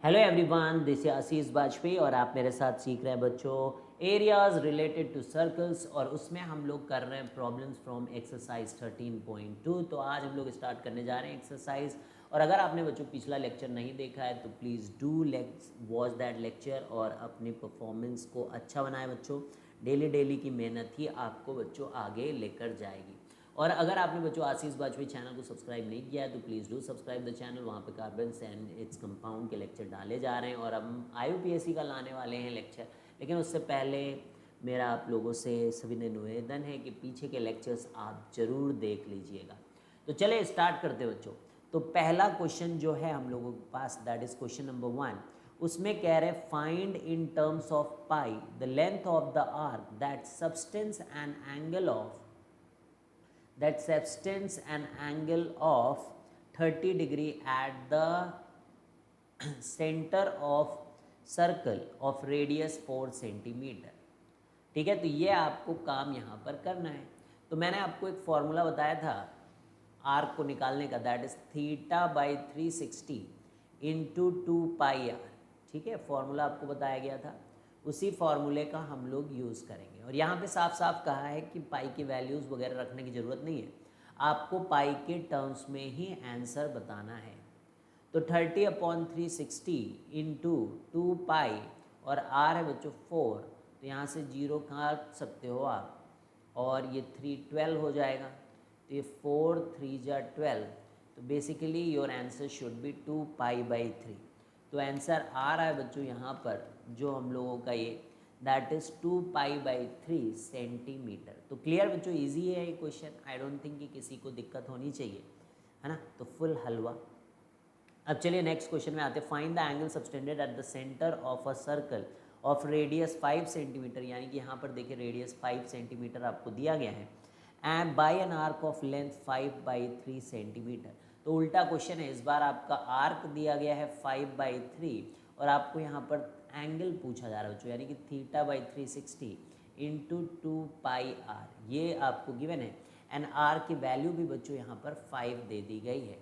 Hello everyone, this है आशीष वाजपेयी और आप मेरे साथ सीख रहे हैं बच्चों एरियाज रिलेटेड टू सर्कल्स और उसमें हम लोग कर रहे हैं प्रॉब्लम्स फ्रॉम एक्सरसाइज 13.2। तो आज हम लोग स्टार्ट करने जा रहे हैं एक्सरसाइज। और अगर आपने बच्चों पिछला लेक्चर नहीं देखा है तो please do watch that lecture और अपनी परफॉर्मेंस को अच्छा बनाए बच्चों। डेली डेली की मेहनत ही आपको बच्चों आगे लेकर जाएगी। और अगर आपने बच्चों आशीष वाजपेयी चैनल को सब्सक्राइब नहीं किया है तो please do subscribe the channel. वहाँ पे कार्बन्स एंड इट्स कंपाउंड के लेक्चर डाले जा रहे हैं और हम IUPAC का लाने वाले हैं लेक्चर। लेकिन उससे पहले मेरा आप लोगों से सभी ने निवेदन है कि पीछे के लेक्चर्स आप ज़रूर देख लीजिएगा। तो चले स्टार्ट करते बच्चों। तो पहला क्वेश्चन जो है हम लोगों के पास दैट इज़ क्वेश्चन नंबर 1। उसमें कह रहे find in terms of pi the length of the arc that substance and angle of that subtends an angle of 30 degree at the center of circle of radius 4 centimetre. ठीक है, तो ये आपको काम यहाँ पर करना है। तो मैंने आपको एक फॉर्मूला बताया था आर्क को निकालने का, दैट इज θ/360 इंटू 2πr। ठीक है, फॉर्मूला आपको बताया गया था, उसी फॉर्मूले का हम लोग यूज़ करेंगे। और यहाँ पे साफ साफ कहा है कि पाई की वैल्यूज़ वगैरह रखने की ज़रूरत नहीं है, आपको पाई के टर्म्स में ही आंसर बताना है। तो 30/360 इंटू 2π और r है बच्चों 4, तो यहाँ से 0 काट सकते हो आप और ये 3 12 हो जाएगा। तो ये 4 3 जा 12, तो basically your answer should be 2π/3। तो आंसर आ रहा है बच्चों यहाँ पर जो हम लोगों का ये दैट इज़ 2π/3 सेंटीमीटर। तो क्लियर बच्चों, इजी है ये क्वेश्चन, आई डोंट थिंक कि किसी को दिक्कत होनी चाहिए, है ना। तो फुल हलवा। अब चलिए नेक्स्ट क्वेश्चन में आते हैं। Find the angle subtended at the centre of a circle of radius 5 centimetre, यानी कि यहाँ पर देखिए रेडियस 5 सेंटीमीटर आपको दिया गया है and by an arc of length 5/3 centimetre. तो उल्टा क्वेश्चन है, इस बार आपका आर्क दिया गया है 5/3 और आपको यहाँ पर एंगल पूछा जा रहा है बच्चों, यानी कि θ/360 इंटू 2πr ये आपको गिवन है एंड आर की वैल्यू भी बच्चों यहाँ पर 5 दे दी गई है।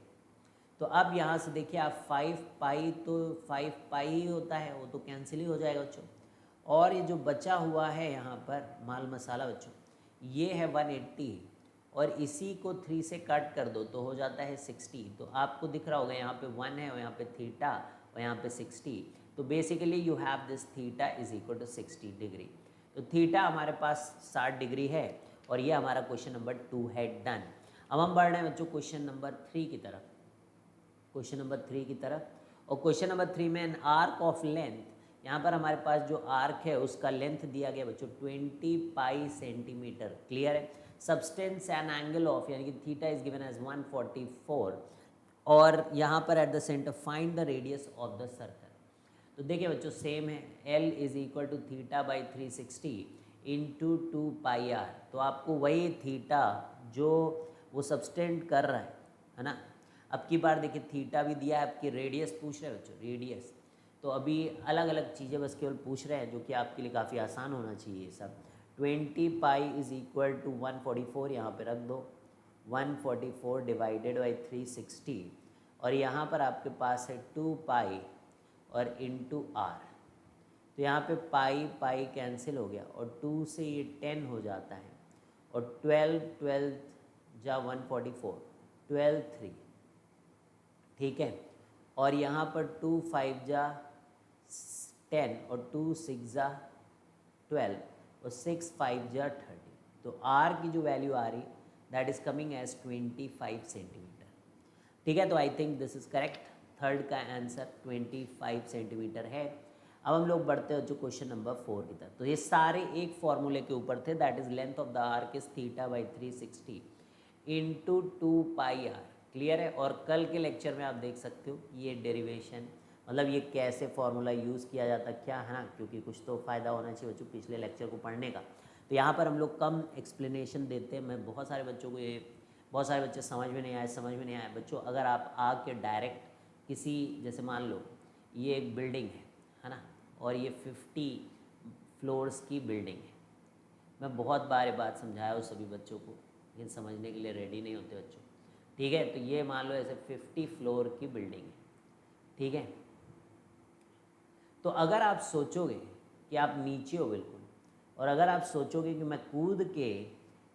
तो अब यहाँ से देखिए आप 5π, तो 5π ही होता है, वो तो कैंसिल ही हो जाएगा बच्चों। और ये जो बचा हुआ है यहाँ पर माल मसाला बच्चों, ये है 180 और इसी को 3 से कट कर दो तो हो जाता है 60। तो आपको दिख रहा होगा यहाँ पे 1 है और यहाँ पे थीटा और यहाँ पे 60। तो basically you have this theta is equal to 60 degree. तो थीटा हमारे पास 60 डिग्री है और ये हमारा क्वेश्चन नंबर 2 है डन। अब हम बढ़ रहे हैं बच्चों क्वेश्चन नंबर 3 की तरफ, क्वेश्चन नंबर 3 की तरफ। और क्वेश्चन नंबर 3 में एन आर्क ऑफ लेंथ, यहाँ पर हमारे पास जो आर्क है उसका लेंथ दिया गया बच्चों 20π सेंटीमीटर। क्लियर है। सब्सटेंस एंड एंगल ऑफ, यानी कि थीटा इज गिवन एज 144 और यहाँ पर at the centre find the radius of the circle. तो देखिए बच्चों सेम है, L is equal to θ/360 into 2πr। तो आपको वही थीटा जो वो सब्सटेंड कर रहा है ना। अब की बार देखिए थीटा भी दिया है, आपकी रेडियस पूछ रहे हैं बच्चों, रेडियस। तो अभी अलग अलग चीज़ें बस केवल पूछ रहे हैं जो कि आपके लिए काफ़ी आसान होना चाहिए ये सब। 20π इज इक्वल टू 144, यहाँ पे रख दो 144 डिवाइडेड बाई 360 और यहाँ पर आपके पास है 2π और इंटू r। तो यहाँ पे पाई पाई कैंसिल हो गया और 2 से ये 10 हो जाता है और 12 जा 144 12 3, ठीक है। और यहाँ पर 2 5 जा 10 और 2 6 जा 12 और 6 5 जा 30। तो r की जो वैल्यू आ रही that is coming as 25 centimetre. ठीक है, तो I think this is correct. Third का आंसर 25 सेंटीमीटर है। अब हम लोग बढ़ते हैं जो क्वेश्चन नंबर 4 की तरफ। तो ये सारे एक फॉर्मूले के ऊपर थे, that is length of the arc is θ/360 into 2πr। Clear है। और कल के लेक्चर में आप देख सकते हो ये डेरिवेशन, मतलब ये कैसे फॉर्मूला यूज़ किया जाता क्या है ना, क्योंकि कुछ तो फ़ायदा होना चाहिए बच्चों पिछले लेक्चर को पढ़ने का। तो यहाँ पर हम लोग कम एक्सप्लेनेशन देते हैं। मैं बहुत सारे बच्चों को ये, बहुत सारे बच्चे समझ में नहीं आए बच्चों। अगर आप आके डायरेक्ट किसी, जैसे मान लो ये एक बिल्डिंग है ना, और ये 50 फ्लोर्स की बिल्डिंग है। मैं बहुत बार ये बात समझाया हूँ सभी बच्चों को, लेकिन समझने के लिए रेडी नहीं होते बच्चों। ठीक है, तो ये मान लो ऐसे 50 फ्लोर की बिल्डिंग है, ठीक है। तो अगर आप सोचोगे कि आप नीचे हो बिल्कुल, और अगर आप सोचोगे कि मैं कूद के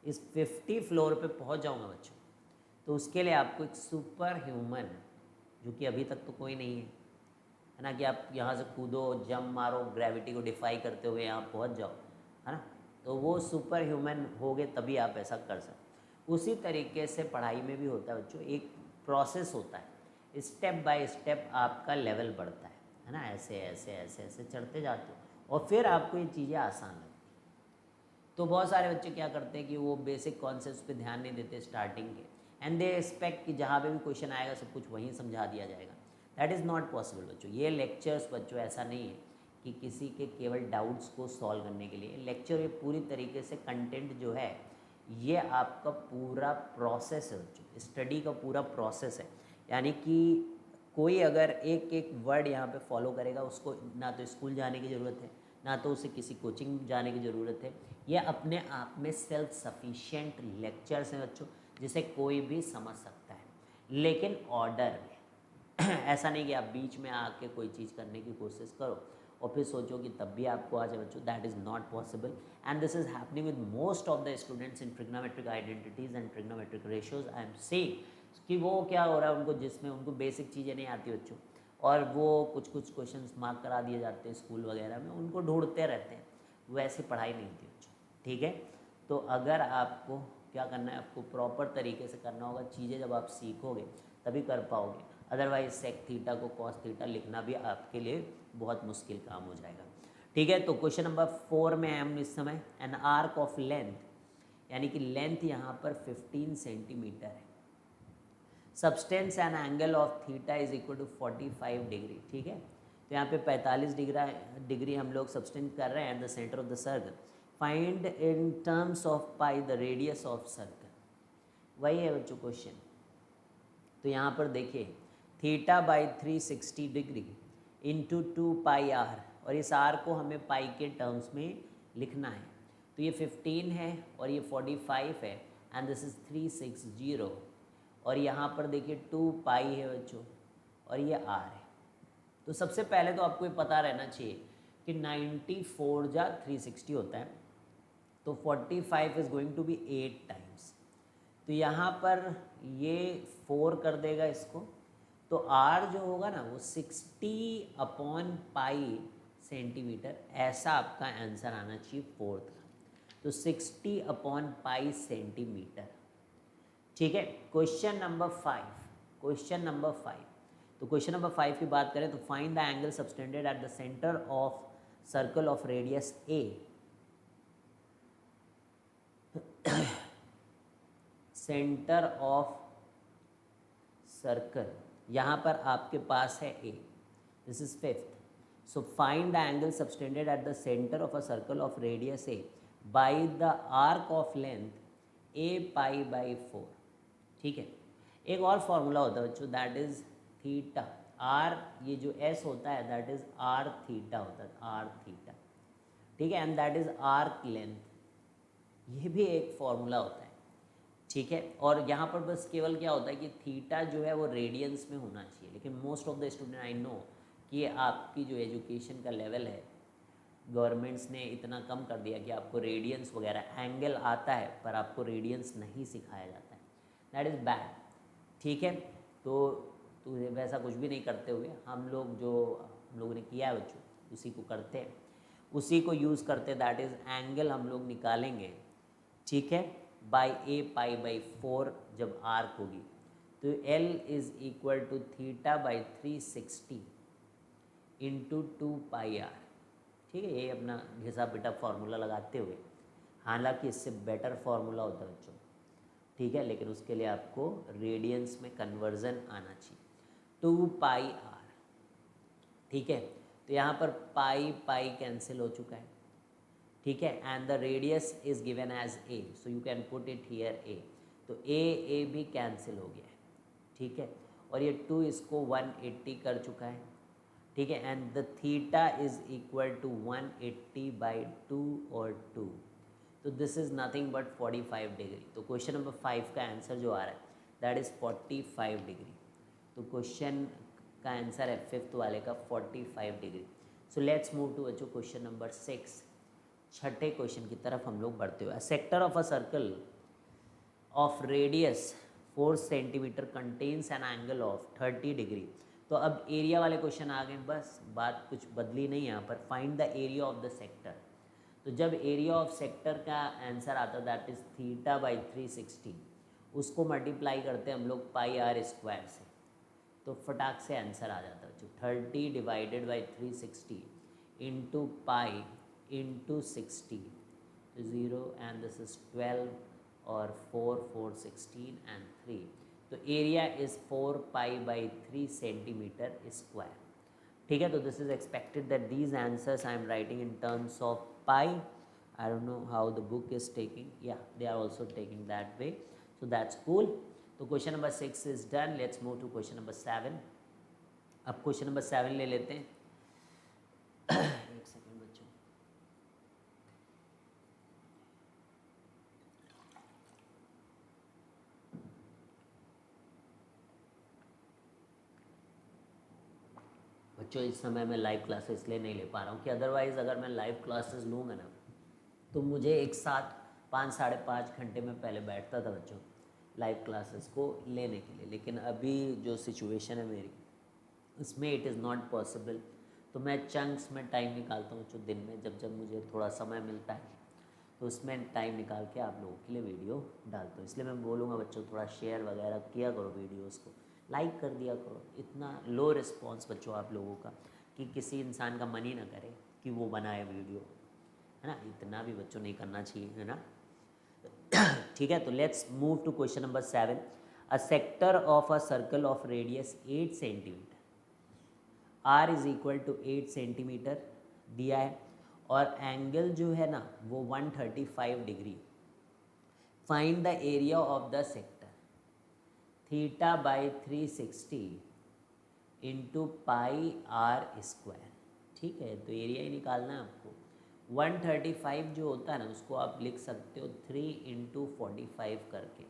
इस 50 फ्लोर पे पहुंच जाऊंगा बच्चों, तो उसके लिए आपको एक सुपर ह्यूमन, जो कि अभी तक तो कोई नहीं है ना, कि आप यहाँ से कूदो, जंप मारो, ग्रेविटी को डिफाई करते हुए यहाँ पहुँच जाओ, है ना। तो वो सुपर ह्यूमन होगे तभी आप ऐसा कर सकते। उसी तरीके से पढ़ाई में भी होता है बच्चों, एक प्रोसेस होता है, स्टेप बाय स्टेप आपका लेवल बढ़ता है ना, ऐसे ऐसे ऐसे ऐसे चढ़ते जाते हो और फिर आपको ये चीज़ें आसान लगती हैं। तो बहुत सारे बच्चे क्या करते हैं कि वो बेसिक कॉन्सेप्ट्स पे ध्यान नहीं देते स्टार्टिंग के, एंड दे एक्सपेक्ट कि जहाँ पे भी क्वेश्चन आएगा सब कुछ वहीं समझा दिया जाएगा। दैट इज़ नॉट पॉसिबल बच्चों। ये लेक्चर्स बच्चों ऐसा नहीं है कि किसी के केवल डाउट्स को सॉल्व करने के लिए लेक्चर, ये पूरी तरीके से कंटेंट जो है ये आपका पूरा प्रोसेस है बच्चों, स्टडी का पूरा प्रोसेस है। यानी कि कोई अगर एक एक वर्ड यहाँ पे फॉलो करेगा, उसको ना तो स्कूल जाने की ज़रूरत है, ना तो उसे किसी कोचिंग जाने की ज़रूरत है। ये अपने आप में सेल्फ सफिशिएंट लेक्चर्स हैं बच्चों, जिसे कोई भी समझ सकता है, लेकिन ऑर्डर में। ऐसा नहीं कि आप बीच में आके कोई चीज़ करने की कोशिश करो और फिर सोचो कि तब भी आपको आ जाए बच्चों। That is not possible, and this is happening with most of the students in trigonometric identities and trigonometric ratios. I am saying कि वो क्या हो रहा है उनको, जिसमें उनको बेसिक चीज़ें नहीं आती बच्चों, और वो कुछ कुछ क्वेश्चंस मार्क करा दिए जाते हैं स्कूल वगैरह में, उनको ढूंढते रहते हैं। वैसी पढ़ाई नहीं होती बच्चों, ठीक है। तो अगर आपको क्या करना है, आपको प्रॉपर तरीके से करना होगा चीज़ें। जब आप सीखोगे तभी कर पाओगे, अदरवाइज सेक थीटा को कॉस थीटा लिखना भी आपके लिए बहुत मुश्किल काम हो जाएगा, ठीक है। तो क्वेश्चन नंबर 4 में हम इस समय एन आर्क ऑफ लेंथ, यानी कि लेंथ यहाँ पर 15 सेंटीमीटर है, subtends and angle of theta is equal to 45 degree, ठीक है। तो यहाँ पे 45 डिग्री हम लोग सब्सटेंस कर रहे हैं at the centre of the circle. Find in terms of pi the radius of circle, वही है बच्चों क्वेश्चन। तो यहाँ पर देखिए theta by 360 degree into 2 pi r, और इस आर को हमें पाई के टर्म्स में लिखना है। तो ये 15 है और ये 45 है, एंड दिस इज 360, और यहाँ पर देखिए 2 पाई है बच्चों, और ये आर है। तो सबसे पहले तो आपको ये पता रहना चाहिए कि 94 जा 360 होता है, तो 45 is going to be 8 times. तो यहाँ पर ये 4 कर देगा इसको, तो आर जो होगा ना वो 60 अपॉन पाई सेंटीमीटर, ऐसा आपका आंसर आना चाहिए फोर्थ का। तो 60 अपॉन पाई सेंटीमीटर, ठीक है। Question number 5, question number 5। तो क्वेश्चन नंबर 5 की बात करें तो find the angle subtended at the centre of circle of radius A. Centre of circle यहाँ पर आपके पास है A, this is 5th। So find the angle subtended at the centre of a circle of radius A by the arc of length A pi by 4, ठीक है। एक और formula होता है बच्चों, दैट इज थीटा आर, ये जो S होता है दैट इज आर थीटा होता है, आर थीटा, ठीक है, and that is arc length, ये भी एक फॉर्मूला होता है, ठीक है। और यहाँ पर बस केवल क्या होता है कि थीटा जो है वो रेडियंस में होना चाहिए, लेकिन most of the student I know कि आपकी जो एजुकेशन का लेवल है, गवर्नमेंट्स ने इतना कम कर दिया कि आपको रेडियंस वगैरह, एंगल आता है पर आपको रेडियंस नहीं सिखाया जाता है, दैट इज़ बैड, ठीक है। तो वैसा कुछ भी नहीं करते हुए हम लोग जो हम लोगों ने किया है बच्चों उसी को करते हैं, उसी को यूज़ करते, दैट इज़ एंगल हम लोग निकालेंगे, ठीक है, बाई ए पाई बाई 4 जब आर्क होगी, तो l is equal to theta by 360 into 2 pi r, ठीक है। ये अपना घिसा पिटा फार्मूला लगाते हुए, हालांकि इससे बेटर फार्मूला होता है बच्चों, ठीक है, लेकिन उसके लिए आपको रेडियंस में कन्वर्जन आना चाहिए। 2 पाई आर, ठीक है। तो यहाँ पर पाई पाई कैंसिल हो चुका है, ठीक है, and the radius is given as A, so you can put it here A, तो ए भी कैंसिल हो गया है, ठीक है। और ये 2 इसको 180 कर चुका है, ठीक है, and the theta is equal to 180 by 2 और 2, तो this is nothing but 45 degree. तो क्वेश्चन नंबर 5 का आंसर जो आ रहा है दैट इज़ 45 डिग्री। तो क्वेश्चन का आंसर है 5th वाले का 45 degree. So let's move to बच्चों क्वेश्चन नंबर 6। छठे क्वेश्चन की तरफ हम लोग बढ़ते हुए, sector of a circle of radius 4 centimetre contains an angle of 30 degree. तो अब एरिया वाले क्वेश्चन आ गए, बस बात कुछ बदली नहीं यहाँ पर। Find the area of the sector. तो जब एरिया ऑफ सेक्टर का आंसर आता दैट इज थीटा बाई 360, उसको मल्टीप्लाई करते हैं हम लोग पाई आर स्क्वायर से, तो फटाक से आंसर आ जाता है बच्चों। 30 divided by 360 into pi into 60, 0 and this is 12 और 4 4 16 एंड 3। तो area is 4 pi by 3 centimetre square. ठीक है, तो this is expected that these answers I am writing in terms of pi. I don't know how the book is taking. Yeah, they are also taking that way. So that's cool. तो question number 6 is done. Let's move to question number 7. अब question number 7 ले लेते हैं. एक second बच्चों. बच्चों इस समय मैं लाइव क्लासेस इसलिए नहीं ले पा रहा हूँ कि अदरवाइज़ अगर मैं लाइव क्लासेस लूँगा ना तो मुझे एक साथ 5 साढ़े 5 घंटे में पहले बैठता था बच्चों लाइव क्लासेस को लेने के लिए. लेकिन अभी जो सिचुएशन है मेरी उसमें इट इज़ नॉट पॉसिबल. तो मैं चंक्स में टाइम निकालता हूँ बच्चों दिन में, जब जब मुझे थोड़ा समय मिलता है तो उसमें टाइम निकाल के आप लोगों के लिए वीडियो डालता हूँ. इसलिए मैं बोलूँगा बच्चों थोड़ा शेयर वगैरह किया करो, वीडियोज़ को लाइक कर दिया करो. इतना लो रिस्पॉन्स बच्चों आप लोगों का कि किसी इंसान का मन ही ना करे कि वो बनाए वीडियो, है ना. इतना भी बच्चों नहीं करना चाहिए, है ना. ठीक है, तो let's move to question number 7. A sector of a circle of radius 8 centimetre, r is equal to 8 centimetre दिया है और एंगल जो है ना वो 135 degree. Find the area of the sector theta by 360 into pi are square. ठीक है, तो एरिया ही निकालना है आपको. 135 जो होता है ना उसको आप लिख सकते हो 3 इंटू 45 करके,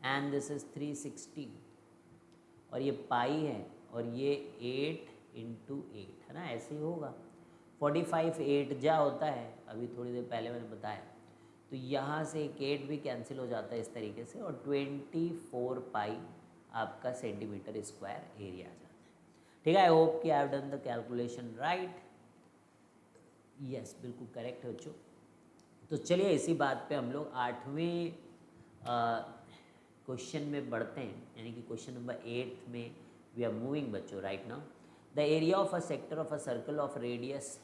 एंड दिस इज 360 और ये पाई है और ये 8 इंटू 8 है ना, ऐसे ही होगा. 45 8 जा होता है, अभी थोड़ी देर पहले मैंने बताया. तो यहाँ से एक 8 भी कैंसिल हो जाता है इस तरीके से और 24 पाई आपका सेंटीमीटर स्क्वायर एरिया आ जाता है. ठीक है, आई होप कि I have done the calculation right. Yes, बिल्कुल करेक्ट है बच्चों. तो चलिए इसी बात पे हम लोग 8वें क्वेश्चन में बढ़ते हैं, यानी कि क्वेश्चन नंबर 8 में वी आर मूविंग बच्चों right now. The area of a sector of a circle of radius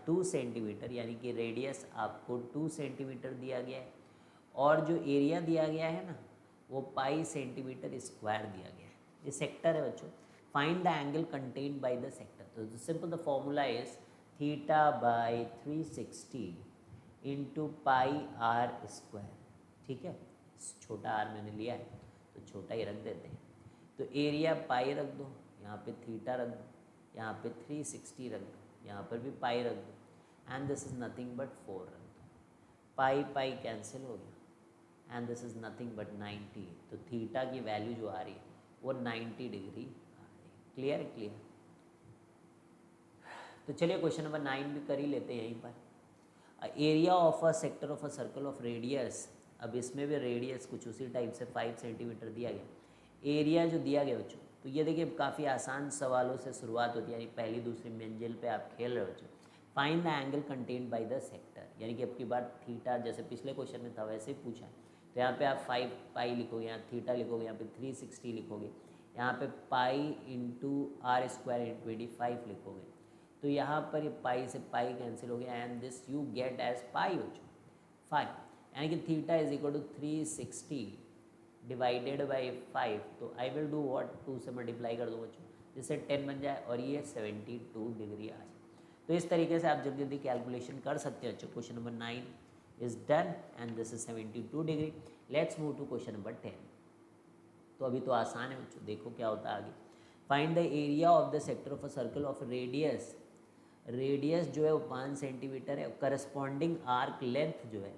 2 centimetre, यानी कि रेडियस आपको 2 सेंटीमीटर दिया गया है और जो एरिया दिया गया है ना वो पाई सेंटीमीटर स्क्वायर दिया गया है. ये सेक्टर है बच्चों. Find the angle contained by the sector. तो simple the formula is theta by 360 into pi are square. ठीक है, छोटा आर मैंने लिया है तो छोटा ही रख देते हैं. तो एरिया पाई रख दो, यहाँ पे थीटा रख दो, यहाँ पे 360 रख दो, यहाँ पर भी पाई रख दो, and this is nothing but 4 रख दो. पाई पाई कैंसिल हो गया and this is nothing but 90. तो थीटा की वैल्यू जो आ रही है वो 90 डिग्री आ रही है. Clear clear. तो चलिए क्वेश्चन नंबर 9 भी कर ही लेते हैं यहीं पर. Area of a sector of a circle of radius. अब इसमें भी रेडियस कुछ उसी टाइप से 5 सेंटीमीटर दिया गया. एरिया जो दिया गया बच्चों, तो ये देखिए काफ़ी आसान सवालों से शुरुआत होती है, यानी पहली दूसरी मंजिल पे आप खेल रहे हो बच्चों. Find the angle contained by the sector, यानी कि अब की बार थीटा जैसे पिछले क्वेश्चन में था वैसे ही पूछा है. तो यहाँ पे आप 5 पाई लिखोगे, यहाँ थीटा लिखोगे, यहाँ पे 360 लिखोगे, यहाँ पे pi into are square into 25 लिखोगे. तो यहाँ पर ये पाई से पाई कैंसिल हो गया and this you get as pi बच्चों 5, यानी कि theta is equal to 360 divided by 5. तो आई विल डू व्हाट, 2 से मल्टीप्लाई कर दो बच्चों जिससे 10 बन जाए और ये 72 डिग्री आ जाए. तो इस तरीके से आप जल्दी जल्दी कैलकुलेशन कर सकते हैं. अच्छा, question number 9 is done and this is 72 degree. Let's move to question number 10. तो अभी तो आसान है बच्चों, देखो क्या होता है आगे. Find the area of the sector of a circle of radius. Radius जो है वो 5 सेंटीमीटर है, करस्पॉन्डिंग आर्क लेंथ जो है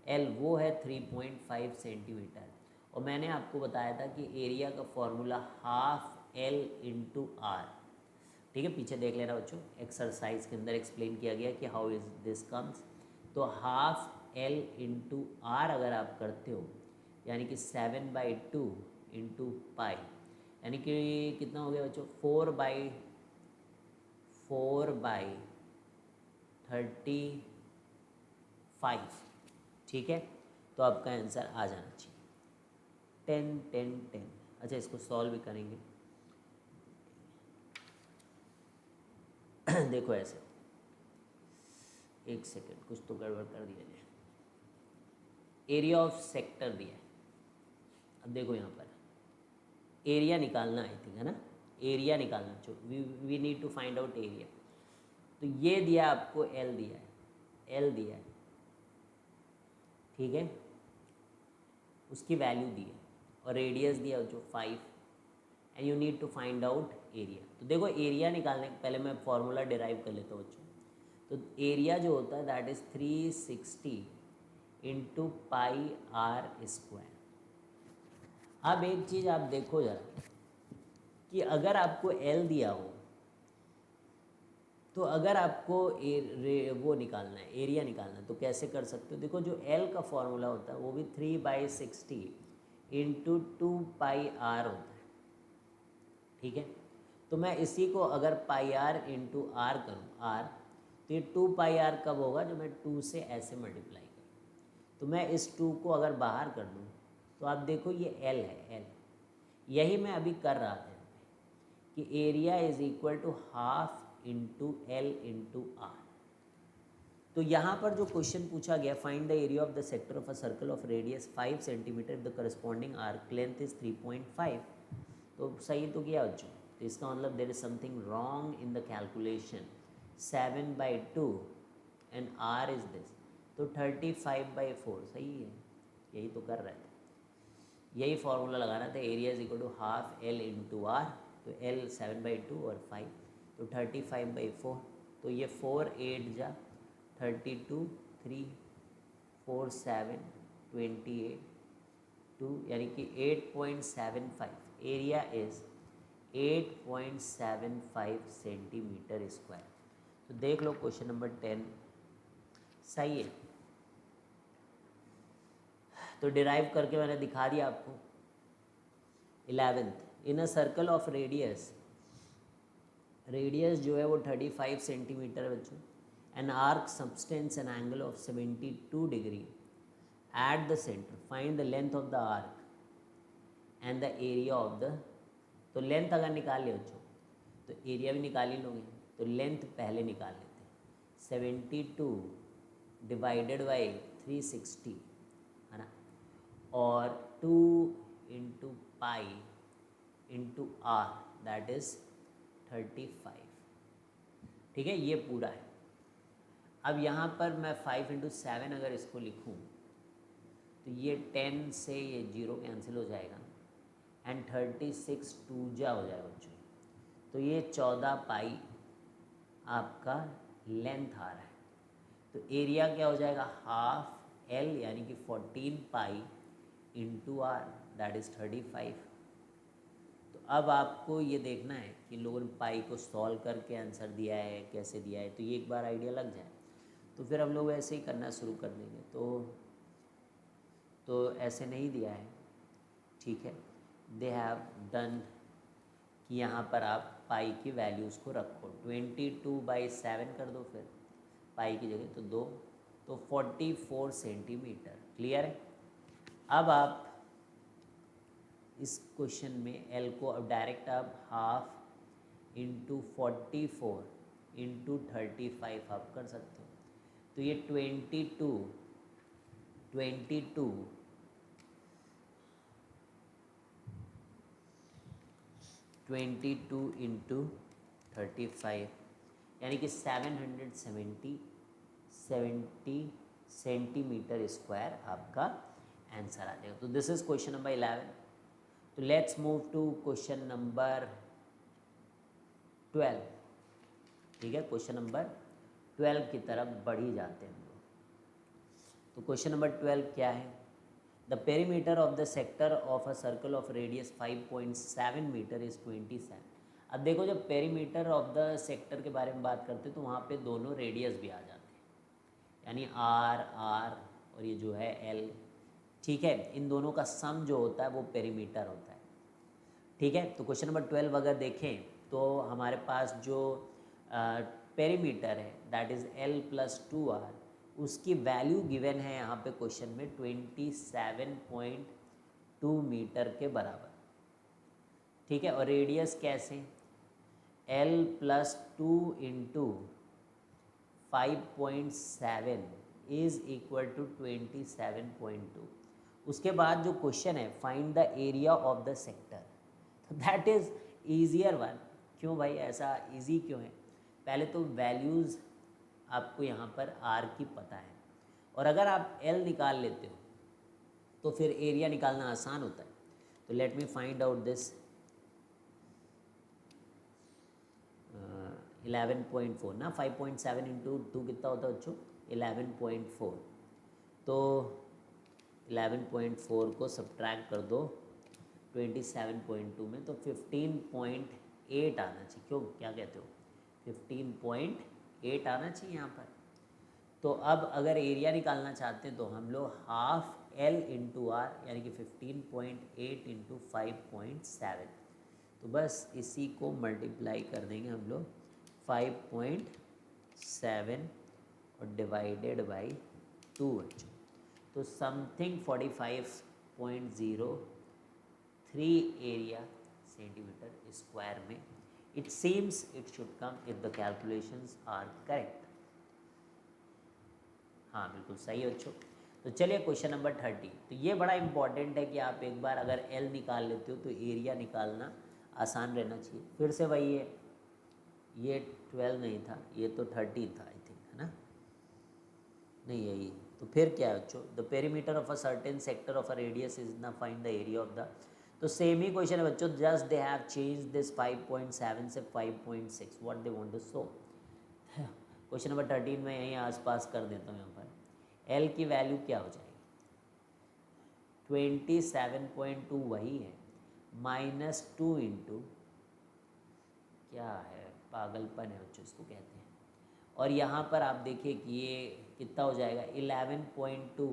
एल वो है 3.5 सेंटीमीटर. और मैंने आपको बताया था कि एरिया का formula half l into r. ठीक है, पीछे देख लेना बच्चों, एक्सरसाइज के अंदर एक्सप्लेन किया गया कि हाउ इज दिस कम्स। तो हाफ एल इंटू आर अगर आप करते हो, यानी कि 7/2 इंटू पाई, यानी कि कितना हो गया बच्चों, 4/4/35। ठीक है, तो आपका आंसर आ जाना चाहिए 10 10 10। अच्छा, इसको सॉल्व भी करेंगे। देखो ऐसे, एक सेकेंड, कुछ तो गड़बड़ कर दिया जाए। एरिया ऑफ सेक्टर दिया है। अब देखो यहाँ पर एरिया निकालना आई थिंक, है ना, एरिया निकालना, जो we need to find out area. तो ये दिया आपको, एल दिया है, एल दिया है, ठीक है, उसकी वैल्यू दी है, और रेडियस दिया जो 5, and you need to find out area. तो देखो एरिया निकालने के पहले मैं फॉर्मूला डिराइव कर लेता हूँ बच्चों। तो एरिया जो होता है that is 360 into pi are square. अब एक चीज़ आप देखो जरा कि अगर आपको एल दिया हो, तो अगर आपको वो निकालना है, एरिया निकालना है, तो कैसे कर सकते हो। देखो जो एल का फॉर्मूला होता है वो भी 3/60 इंटू 2 पाई आर होता है, ठीक है। तो मैं इसी को अगर पाई आर इंटू आर करूँ, आर, तो ये 2 पाई आर कब होगा, जब मैं 2 से ऐसे मल्टीप्लाई करूँ। तो मैं इस 2 को अगर बाहर कर दूँ तो आप देखो ये एल है, एल। यही मैं अभी कर रहा था कि area is equal to half into l into r. तो यहाँ पर जो क्वेश्चन पूछा गया, find the area of the sector of a circle of radius 5 centimetre, the corresponding arc length is 3.5। तो सही तो किया बच्चों। तो इसका मतलब there is something wrong in the calculation. 7/2 and r is this, तो 35/4 सही है, यही तो कर रहे थे, यही फॉर्मूला लगाना था। Area is equal to half l into r, तो एल 7/2 और 5, तो 35/4। तो ये 4 8 जा 32, 3 4 7 28 2, यानी कि 8.75। Area is 8.75 centimetre square. तो देख लो क्वेश्चन नंबर 10 सही है। तो डिराइव करके मैंने दिखा दिया आपको। 11th, in a circle of radius, radius जो है वो 35 सेंटीमीटर बच्चों, an arc subtends an angle of 72 degree at the centre, find the length of the arc and the area of the. तो लेंथ अगर निकाल लिया बच्चों तो एरिया भी निकाल ही लोगे। तो लेंथ पहले निकाल लेते हैं, 72 डिवाइडेड बाई 360, है ना, और 2 into pi into r that is 35। ठीक है, ये पूरा है। अब यहाँ पर मैं 5 × 7 अगर इसको लिखूँ तो ये 10 से ये 0 कैंसिल हो जाएगा, एंड 36 2 जा हो जाएगा बच्चों। तो ये 14 पाई आपका लेंथ आ रहा है। तो एरिया क्या हो जाएगा, हाफ एल यानी कि 14 pi into r that is 35। तो अब आपको ये देखना है कि लोगों ने पाई को सॉल्व करके आंसर दिया है, कैसे दिया है, तो ये एक बार आइडिया लग जाए तो फिर हम लोग ऐसे ही करना शुरू कर देंगे। तो ऐसे नहीं दिया है, ठीक है, दे हैव डन कि यहाँ पर आप पाई की वैल्यूज़ को रखो, 22/7 कर दो फिर पाई की जगह, तो 2, तो 44 सेंटीमीटर। क्लियर है। अब आप इस क्वेश्चन में एल को अब डायरेक्ट आप हाफ इंटू 44 इंटू 35 आप कर सकते हो। तो ये 22 इंटू 35 यानी कि 770 सेंटीमीटर स्क्वायर आपका आंसर आ जाएगा। तो दिस इज क्वेश्चन नंबर 11। तो let's move to question number 12। ठीक है, क्वेश्चन नंबर 12 की तरफ बढ़ ही जाते हैं हम लोग। तो क्वेश्चन नंबर 12 क्या है, the perimeter of the sector of a circle of radius 5.7 metre is 27। अब देखो जब पेरीमीटर ऑफ द सेक्टर के बारे में बात करते हैं तो वहाँ पे दोनों रेडियस भी आ जाते हैं, यानी आर आर और ये जो है एल, ठीक है, इन दोनों का सम जो होता है वो पेरीमीटर होता है, ठीक है। तो क्वेश्चन नंबर 12 अगर देखें तो हमारे पास जो पेरीमीटर है that is L plus 2r, उसकी वैल्यू गिवन है यहाँ पे क्वेश्चन में 27.2 मीटर के बराबर, ठीक है। और रेडियस कैसे, l plus 2 into 5.7 is equal to 27.2। उसके बाद जो क्वेश्चन है find the area of the sector, तो दैट इज़ ईजियर वन। क्यों भाई ऐसा इजी क्यों है, पहले तो वैल्यूज़ आपको यहाँ पर आर की पता है, और अगर आप एल निकाल लेते हो तो फिर एरिया निकालना आसान होता है। तो let me find out this 11.4 ना, 5.7 इंटू 2 कितना होता है बच्चों, 11.4। तो 11.4 को सब्ट्रैक्ट कर दो 27.2 में, तो 15.8 आना चाहिए। क्यों, क्या कहते हो, 15.8 आना चाहिए यहाँ पर। तो अब अगर एरिया निकालना चाहते हैं तो हम लोग हाफ एल इंटू आर यानी कि 15.8 इंटू 5.7, तो बस इसी को मल्टीप्लाई कर देंगे हम लोग 5.7 और डिवाइडेड बाई 2 बच्चों, तो समथिंग 45.03 एरिया सेंटीमीटर स्क्वायर में it seems it should come if the calculations are correct. हाँ बिल्कुल सही है बच्चों। तो चलिए क्वेश्चन नंबर 30, तो ये बड़ा इंपॉर्टेंट है कि आप एक बार अगर एल निकाल लेते हो तो एरिया निकालना आसान रहना चाहिए। फिर से वही है, ये 12 नहीं था, ये तो 30 था आई थिंक, है ना, नहीं यही, तो फिर क्या है बच्चों, the perimeter of a certain sector of a radius is ना find the area of the, तो सेम ही क्वेश्चन है बच्चों, just they have change this 5.7 से 5.6, what they want to show. Question number 13 में यहीं आसपास कर देता हूँ, यहाँ पर एल की वैल्यू क्या हो जाएगी, 27.2 वही है, -2 इंटू, क्या है पागलपन है बच्चों इसको कहते हैं, और यहाँ पर आप देखिए कि ये कितना हो जाएगा 11.2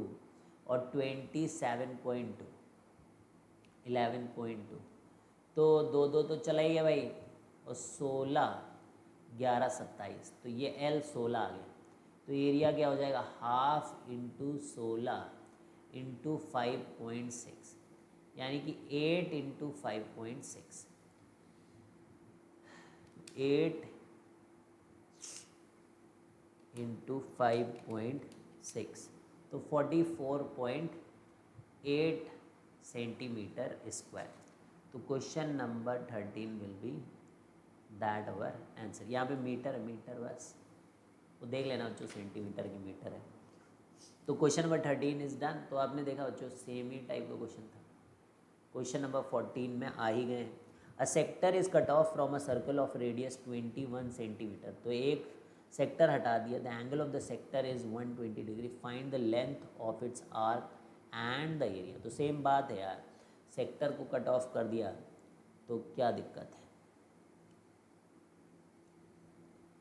और 27.2, 11.2, तो दो दो तो चला ही है भाई, और 16 11 27, तो ये एल 16 आ गया, तो एरिया क्या हो जाएगा हाफ इंटू 16 इंटू 5.6, यानी कि 8 इंटू 5.6, 8 इंटू 5.6, तो 44.8 सेंटीमीटर स्क्वायर। तो question number 13 will be that our answer. यहाँ पे मीटर है, मीटर बस वो देख लेना बच्चों, सेंटीमीटर की मीटर है। तो क्वेश्चन नंबर 13 इज डन। तो आपने देखा बच्चों सेम ही टाइप का क्वेश्चन था। क्वेश्चन नंबर 14 में आ ही गए। A sector is cut off from a circle of radius 21 centimetre, तो एक सेक्टर हटा दिया, the angle of the sector is 120 degree, find the length of its arc and the area. तो same बात है यार, सेक्टर को कट ऑफ कर दिया तो क्या दिक्कत है,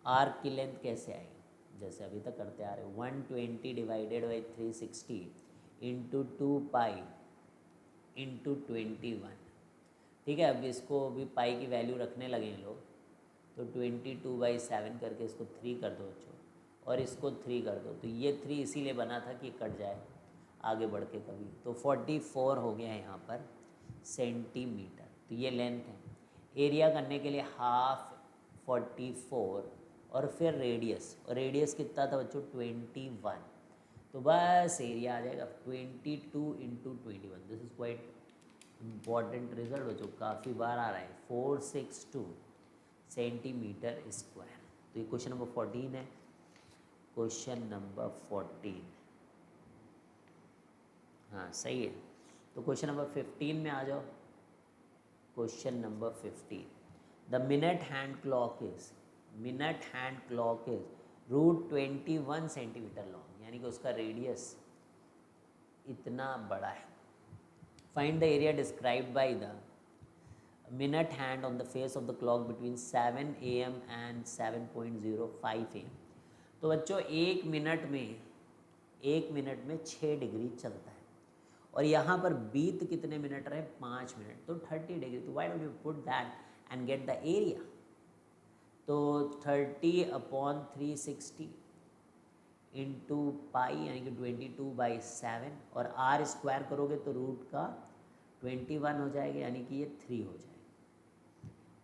आर्क की लेंथ कैसे आएगी, जैसे अभी तक करते आ रहे हो, 120 divided by 360 into 2 pi into 21, ठीक है। अब इसको भी पाई की वैल्यू रखने लगे हैं लोग, तो 22/7 करके इसको 3 कर दो बच्चों, और इसको 3 कर दो, तो ये 3 इसीलिए बना था कि कट जाए आगे बढ़ के कभी, तो 44 हो गया है यहाँ पर सेंटीमीटर, तो ये लेंथ है। एरिया करने के लिए हाफ 44 और फिर रेडियस, और रेडियस कितना था बच्चों 21, तो बस एरिया आ जाएगा 22 into 21। This is quite important result बच्चों, काफ़ी बार आ रहा है, 462 सेंटीमीटर स्क्वायर। तो ये क्वेश्चन नंबर 14 है। क्वेश्चन नंबर 14, हाँ सही है। तो क्वेश्चन नंबर 15 में आ जाओ। Question number 15, the minute hand clock is, minute hand clock is √21 centimetre long, यानी कि उसका रेडियस इतना बड़ा है। Find the area described by the minute hand on the face of the clock between 7 AM and 7:05 AM। तो बच्चों एक minute में 6 डिग्री चलता है और यहाँ पर बीत कितने मिनट रहे, 5 मिनट, तो 30 डिग्री। तो why don't you put that and get the area. तो 30/360 इंटू पाई यानी कि 22/7 और आर स्क्वायर करोगे तो रूट का 21 हो जाएगा यानी कि ये 3 हो जाएगा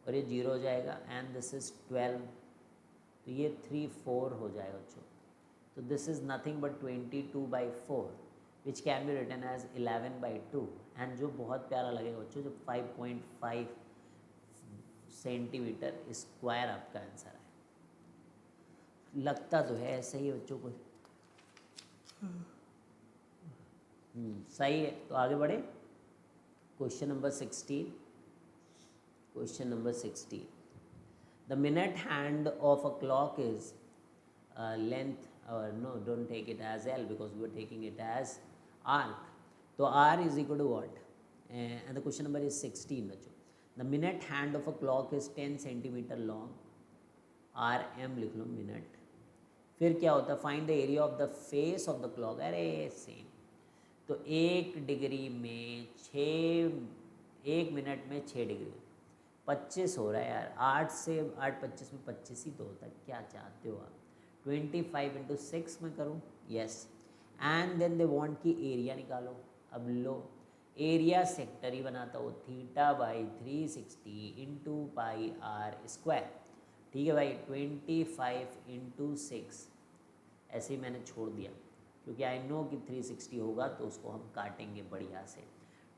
और ये 0 हो जाएगा एंड दिस इज़ 12 तो ये 3 4 हो जाएगा बच्चों। तो this is nothing but 22/4 which can be written as 11/2 and जो बहुत प्यारा लगेगा बच्चों, जो 5.5 सेंटीमीटर स्क्वायर आपका आंसर है। लगता तो है ऐसे ही बच्चों को। सही है, तो आगे बढ़े। Question number 16। Question number 16, the minute hand of a clock is length, no, don't take it as L because we are taking it as arc. तो R is equal to what? And the question number is 16 बच्चों। The minute hand of a clock is 10 centimetre long, RM लिख लो minute. फिर क्या होता है, find the area of the face of the clock. अरे same, तो 1 degree में 1 minute में 6 डिग्री 25 हो रहा है यार। 8 से 8 25 में 25 ही तो होता है। क्या चाहते हो आप, 25 × 6 में करूँ? Yes. And then they want की एरिया निकालो। अब लो, एरिया सेक्टर ही बनाता हो, θ/360 इंटू पाई आर स्क्वायर। ठीक है भाई, 25 × 6 ऐसे ही मैंने छोड़ दिया क्योंकि आई नो कि 360 होगा तो उसको हम काटेंगे बढ़िया से।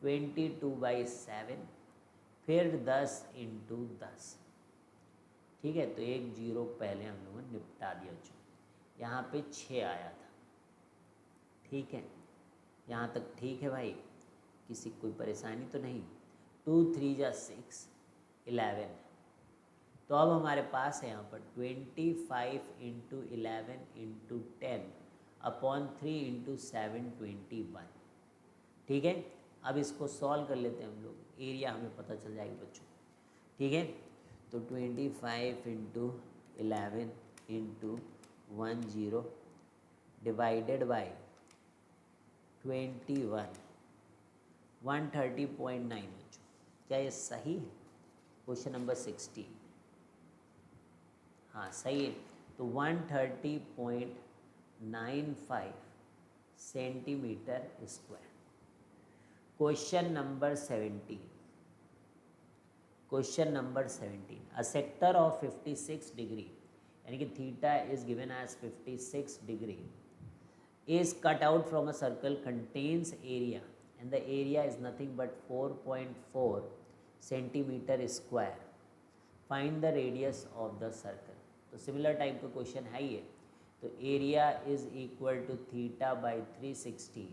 22/7 फिर 10 × 10। ठीक है, तो एक 0 पहले हम लोगों ने निपटा दिया बच्चों। यहाँ पे 6 आया था। ठीक है, यहाँ तक ठीक है भाई, किसी कोई परेशानी तो नहीं। 2 3 जा 6 11। तो अब हमारे पास है यहाँ पर 25 × 11 × 10 अपॉन 3 × 7 21। ठीक है, अब इसको सॉल्व कर लेते हैं हम लोग, एरिया हमें पता चल जाएगी बच्चों। ठीक है, तो 25 × 11 × 10 डिवाइडेड बाई 21 130.9 बच्चों। क्या ये सही है? Question number 16। हाँ सही है, तो 130.95 centimetre square. Question number 17। Question number 17, a sector of 56 degree यानी कि theta is given as 56 degree is cut out from a circle contains area and the area is nothing but 4.4 centimeter square. Find the radius of the circle. तो similar type का question है ये। तो area is equal to θ/360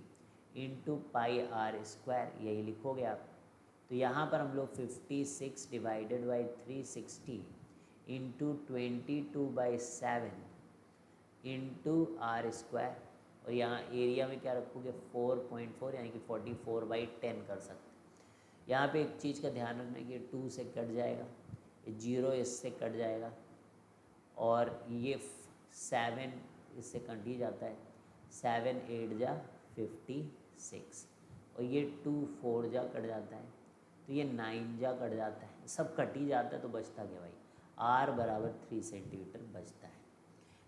into pi are square, यही लिखोगे आप। तो यहाँ पर हम लोग 56 divided by 360 into 22/7 into are square और यहाँ एरिया में क्या रखोगे 4.4 यानी कि 44/10 कर सकते हैं। यहाँ पे एक चीज़ का ध्यान रखना है कि 2 से कट जाएगा, 0 इससे कट जाएगा और ये 7 इससे कट ही जाता है। 7 8 जा 56 और ये 2 4 जा कट जाता है तो ये 9 जा कट जाता है। सब कट ही जाता है तो बचता क्या भाई, R बराबर 3 सेंटीमीटर बचता है।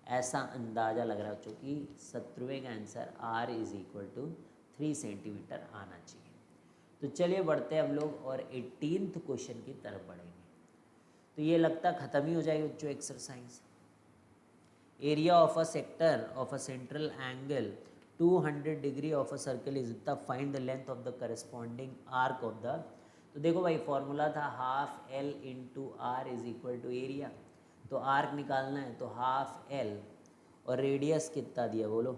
ऐसा अंदाज़ा लग रहा है बच्चों कि 17वें का answer R is equal to 3 centimetre आना चाहिए। तो चलिए बढ़ते हैं हम लोग और 18th क्वेश्चन की तरफ बढ़ेंगे। तो ये लगता ख़त्म ही हो जाएगी बच्चों exercise. Area of a sector of a central angle 200 degree of a circle is the find the length of the corresponding arc of the. तो देखो भाई फॉर्मूला था half L into r is equal to area. तो arc निकालना है तो half L और radius कितना दिया बोलो,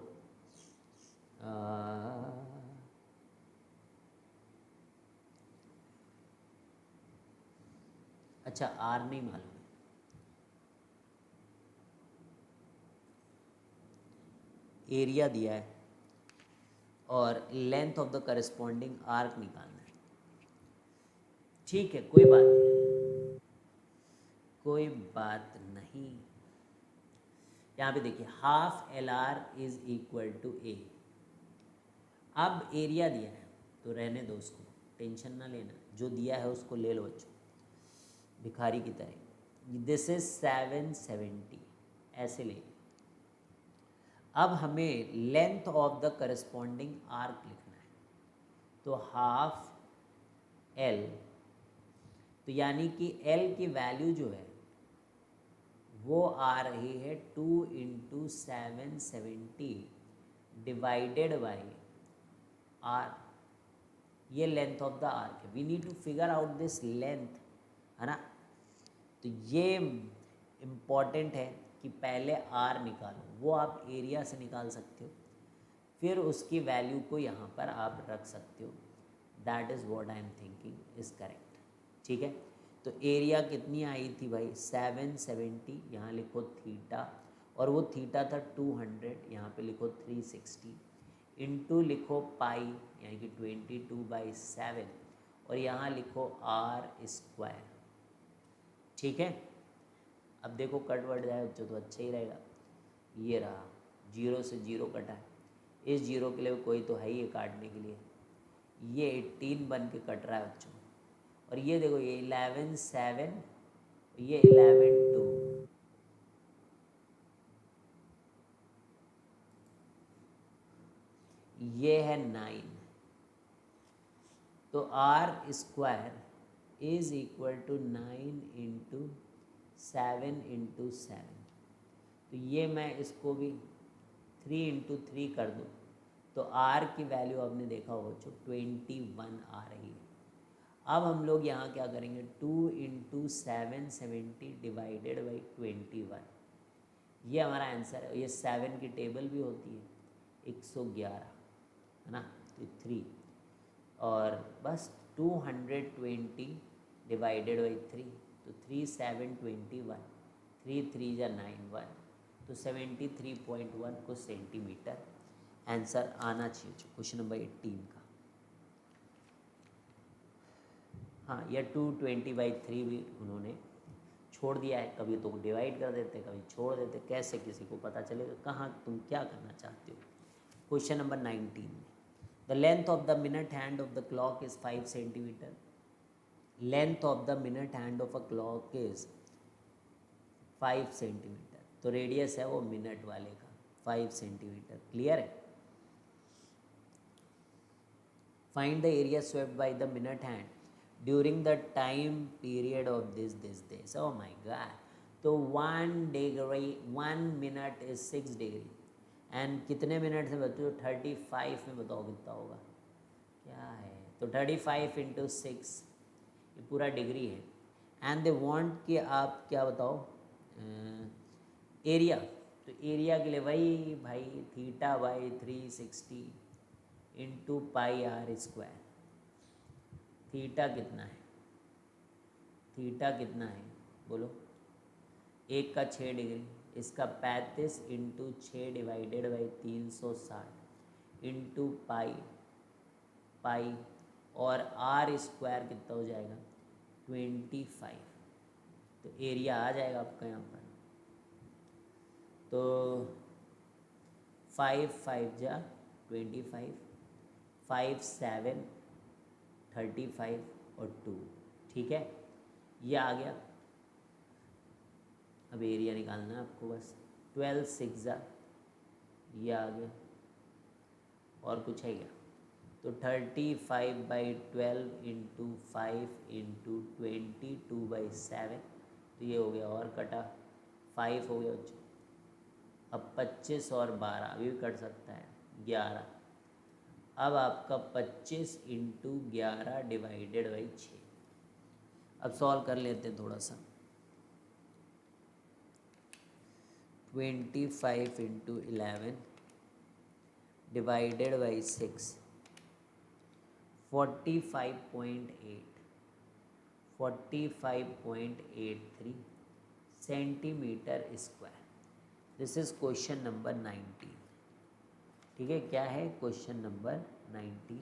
अच्छा आर नहीं मालूम है, एरिया दिया है और length of the corresponding arc निकालना है। ठीक है, कोई बात नहीं, कोई बात नहीं। यहाँ पे देखिए half L R is equal to A. अब एरिया दिया है तो रहने दो उसको, टेंशन ना लेना, जो दिया है उसको ले लो बच्चों, भिखारी की तरह। दिस इज 770, ऐसे ले। अब हमें length of the corresponding arc लिखना है, तो हाफ एल, तो यानी कि एल की वैल्यू जो है वो आ रही है 2 इंटू 770 डिवाइडेड बाई आर। ये लेंथ ऑफ द आर्क है। We need to figure out this length, है ना। तो ये इम्पॉर्टेंट है कि पहले आर निकालो, वो आप एरिया से निकाल सकते हो, फिर उसकी वैल्यू को यहाँ पर आप रख सकते हो। That is what I am thinking is correct. ठीक है, तो एरिया कितनी आई थी भाई 770, यहाँ लिखो थीटा, और वो थीटा था 200, यहाँ पे लिखो 360, इंटू लिखो पाई यानी कि 22/7, और यहाँ लिखो आर स्क्वायर। ठीक है, अब देखो कट वट जाए बच्चों तो अच्छा ही रहेगा। ये रहा, 0 से 0 कटा है, इस 0 के लिए कोई तो है ही काटने के लिए, ये 18 बन के कट रहा है बच्चों। और ये देखो ये 11/7, ये 11/2, ये है 9। तो r square is equal to 9 into 7 into 7। तो ये मैं इसको भी 3 इंटू 3 कर दूँ तो आर की वैल्यू आपने देखा होगा जो 21 आ रही है। अब हम लोग यहाँ क्या करेंगे, 2 इंटू 770 डिवाइडेड बाई 21, ये हमारा आंसर है। ये 7 की टेबल भी होती है, 111, है ना, तो 3, और बस 220 डिवाइडेड बाई 3, तो 3 7 21, 3 3 जा 91, तो 73.1 कुछ सेंटीमीटर आंसर आना चाहिए क्वेश्चन नंबर 18 का। हाँ, यह 220/3 भी उन्होंने छोड़ दिया है, कभी तो डिवाइड कर देते, कभी छोड़ देते, कैसे किसी को पता चलेगा कहाँ तुम क्या करना चाहते हो। Question number 19, the length of the minute hand of the clock is 5 centimetre. Length of the minute hand of a clock is 5 centimetre, तो रेडियस है वो मिनट वाले का 5 सेंटीमीटर। क्लियर है। Find the area swept by the minute hand during the time period of this. O my God, तो 1 minute is 6 degree, and कितने minute से बच्चों 35 में, बताओ कितना होगा, क्या है, तो 35 इंटू 6, ये पूरा डिग्री है। एंड दे वांट कि आप क्या बताओ एरिया, तो एरिया के लिए वही भाई theta by 360 into pi are square. Theta कितना है, थीटा कितना है बोलो, 1 का 6 डिग्री, इसका 35 into 6 divided by 360 into pi, pi, और आर स्क्वायर कितना हो जाएगा 25, तो एरिया आ जाएगा आपका यहाँ पर। तो 5 5 जा 25, 5 7 35 और 2, ठीक है, ये आ गया। अब एरिया निकालना है आपको बस, 12 6 जा, ये आ गया, और कुछ है क्या, तो 35/12 इंटू 5 इंटू 22/7, तो ये हो गया, और कटा 5 हो गया बच्चों। अब 25 और 12 अभी भी कट सकता है, 11। अब आपका 25 इंटू 11 डिवाइडेड बाई 6। अब सॉल्व कर लेते हैं थोड़ा सा, 25 into 11 divided by 6, 45.83 centimetre square. This is question number 19। ठीक है, क्या है क्वेश्चन नंबर 19,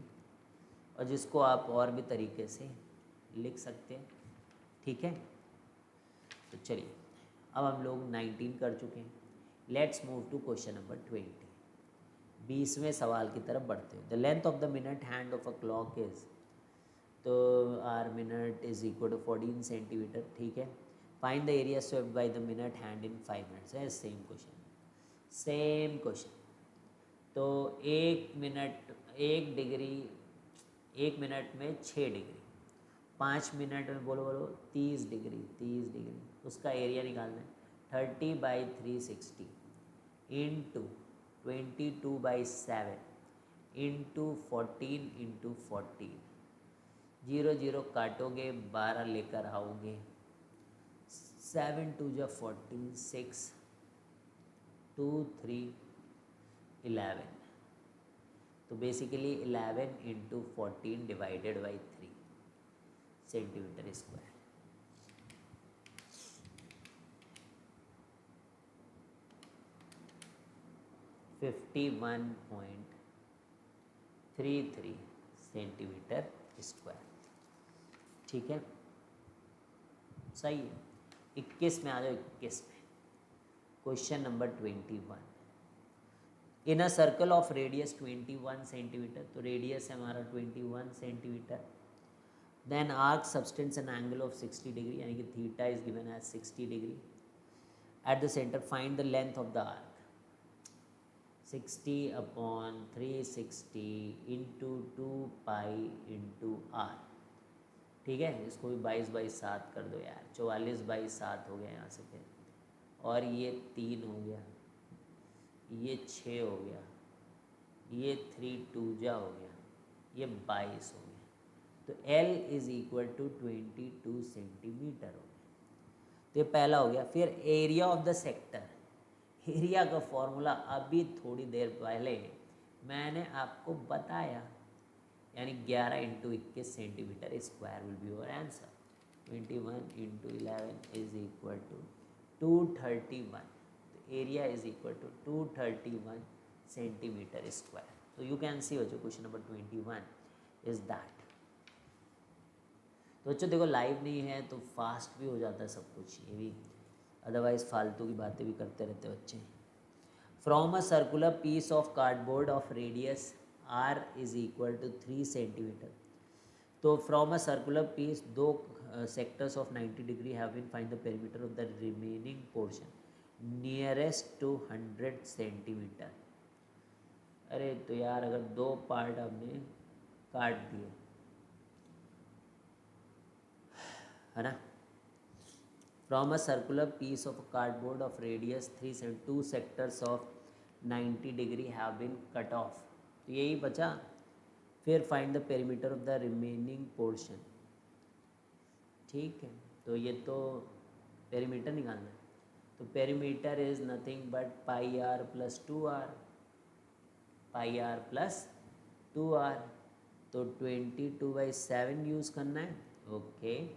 और जिसको आप और भी तरीके से लिख सकते हैं। ठीक है, तो चलिए अब हम लोग 19 कर चुके हैं। Let's move to question number 20। 20वें सवाल की तरफ बढ़ते हैं। The length of the minute hand of a clock is, तो R minute is equal to 14 centimetre. ठीक है, find the area swept by the minute hand in 5 minutes है। Same question, same question. तो 1 मिनट 1 डिग्री, 1 मिनट में 6 degree, 5 minute में बोलो बोलो 30 degree, 30 degree. उसका एरिया निकालना है। 30/360 इंटू 22/7 इंटू 14 0 0 काटोगे, 12 लेकर आओगे, 7 2 जा 14, 6 2 3 11। तो basically 11 into 14 divided by 3 centimetre square. (51.33 centimetre square. ठीक है, सही है। 21 में आ जाओ। 21 में question number 21। In a circle of radius 21 centimetre, तो रेडियस है हमारा 21 centimetre. Then arc substance an angle of 60 degree, यानी कि theta is given as 60 degree. At the centre find the length of the arc. 60/360 into 2 pi into r. ठीक है, इसको भी 22/7 कर दो यार, 44/7 हो गया यहाँ से फिर, और ये 3 हो गया, ये 6 हो गया, ये 3 2 जा हो गया, ये 22 हो गया। तो L is equal to 22 centimetre हो गया। तो ये पहला हो गया। फिर area of the sector, area का फॉर्मूला अभी थोड़ी देर पहले मैंने आपको बताया, यानी 11 into 21 centimetre square will be your answer. 21 into 11 is equal to 231। तो area is equal to 231 centimetre square. तो यू कैन सी बच्चों क्वेश्चन नंबर 21 इज दैट। तो बच्चों देखो लाइव नहीं है तो फास्ट भी हो जाता है सब कुछ, ये भी, अदरवाइज फालतू की बातें भी करते रहते बच्चे। From a circular piece of cardboard of radius r is equal to 3 centimetre. तो फ्रॉम अ सर्कुलर पीस, दो sectors of 90 degree have been find the perimeter of the remaining portion nearest to 100 centimetre. अरे तो यार अगर दो part हमने काट दिए है ना, from a circular piece of cardboard of radius 3 sectors of 90 degree have been cut off. तो यही बचा। फिर find the perimeter of the remaining portion. ठीक है, तो ये तो पेरीमीटर निकालना है। तो perimeter is nothing but pi r plus 2r, pi r plus 2r। तो 22/7 यूज़ करना है। ओके,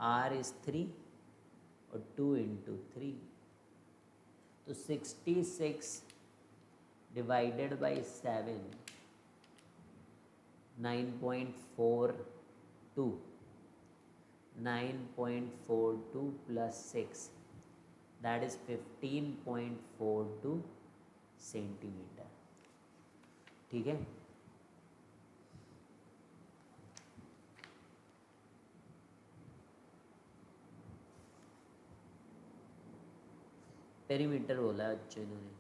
r इज 3 और 2 इंटू 3, तो 66 divided by 7, 9.42, 9.42 plus 6 that is 15.42 centimetre. ठीक है, पेरीमीटर बोला है बच्चों इन्होंने।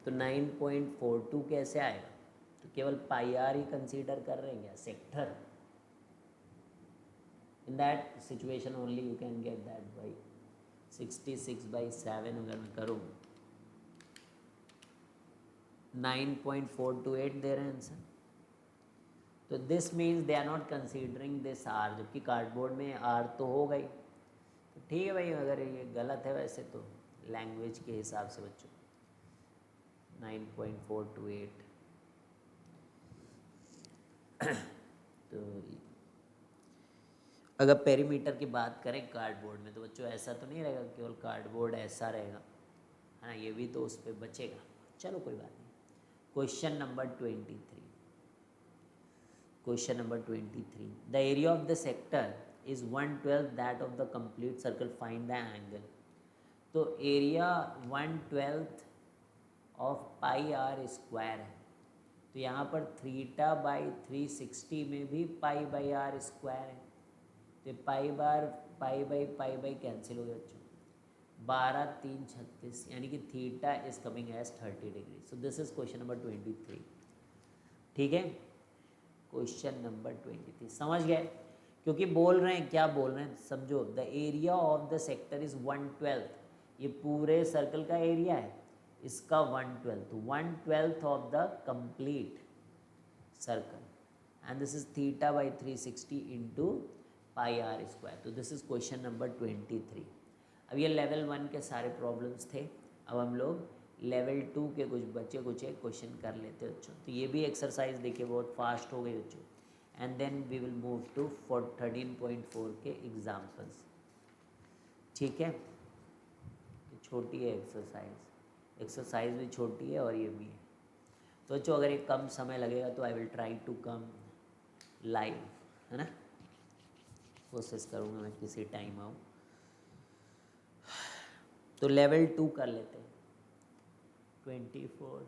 तो 9.42 कैसे आएगा? तो केवल पाई आर ही कंसीडर कर रहे हैं क्या sector? In that situation only you can get that by 66/7 अगर मैं करूँ 9.428 दे रहे हैं आंसर। तो this means they are not considering this r, जबकि कार्डबोर्ड में आर तो हो गई। तो ठीक है भाई, अगर ये गलत है वैसे तो लैंग्वेज के हिसाब से बच्चों 9.428 तो अगर पेरीमीटर की बात करें कार्डबोर्ड में, तो बच्चों ऐसा तो नहीं रहेगा केवल कार्डबोर्ड ऐसा रहेगा, है ना, ये भी तो उस पर बचेगा। चलो कोई बात नहीं। Question number 23, question number 23, the area of the sector is 1/12 that of the complete circle, find the angle. तो area 1/12 of pi are square है, तो यहाँ पर थीटा बाई 360 में भी पाई बाई आर स्क्वायर है, तो पाई बाई कैंसिल हो गया बच्चों, 12 3 36, यानी कि theta is coming as 30 degree. So this is question number 23। ठीक है, क्वेश्चन नंबर 23 समझ गए, क्योंकि बोल रहे हैं, क्या बोल रहे हैं समझो, the area of the sector is 1/12, ये पूरे सर्कल का एरिया है, इसका 1/12, तो 1/12 of the complete circle, and this is theta by 360 into pi are square. तो दिस इज क्वेश्चन नंबर 23। अब ये लेवल 1 के सारे प्रॉब्लम्स थे, अब हम लोग लेवल 2 के कुछ बचे कुछ एक क्वेश्चन कर लेते हैं बच्चों। तो ये भी एक्सरसाइज देखिए बहुत फास्ट हो गई बच्चों, and then we will move to 13.4 के एग्जाम्पल्स। ठीक है, छोटी है एक्सरसाइज, एक्सरसाइज भी छोटी है और ये भी है। तो बच्चों अगर ये कम समय लगेगा तो I will try to come live, है ना, कोशिश करूँगा मैं किसी टाइम आऊँ। तो लेवल 2 कर लेते हैं, 24।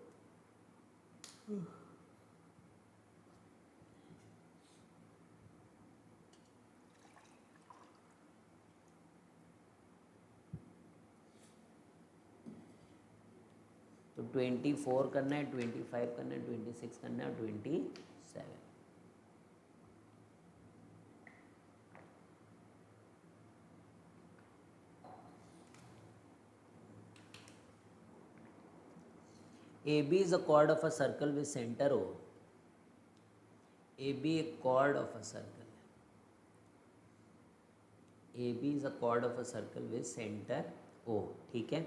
तो 24 करना है, 25 करना है, 26 करना है और 27। AB is a chord of a circle with center O. AB एक chord of a circle है, AB is a chord of a circle with center O, ठीक है,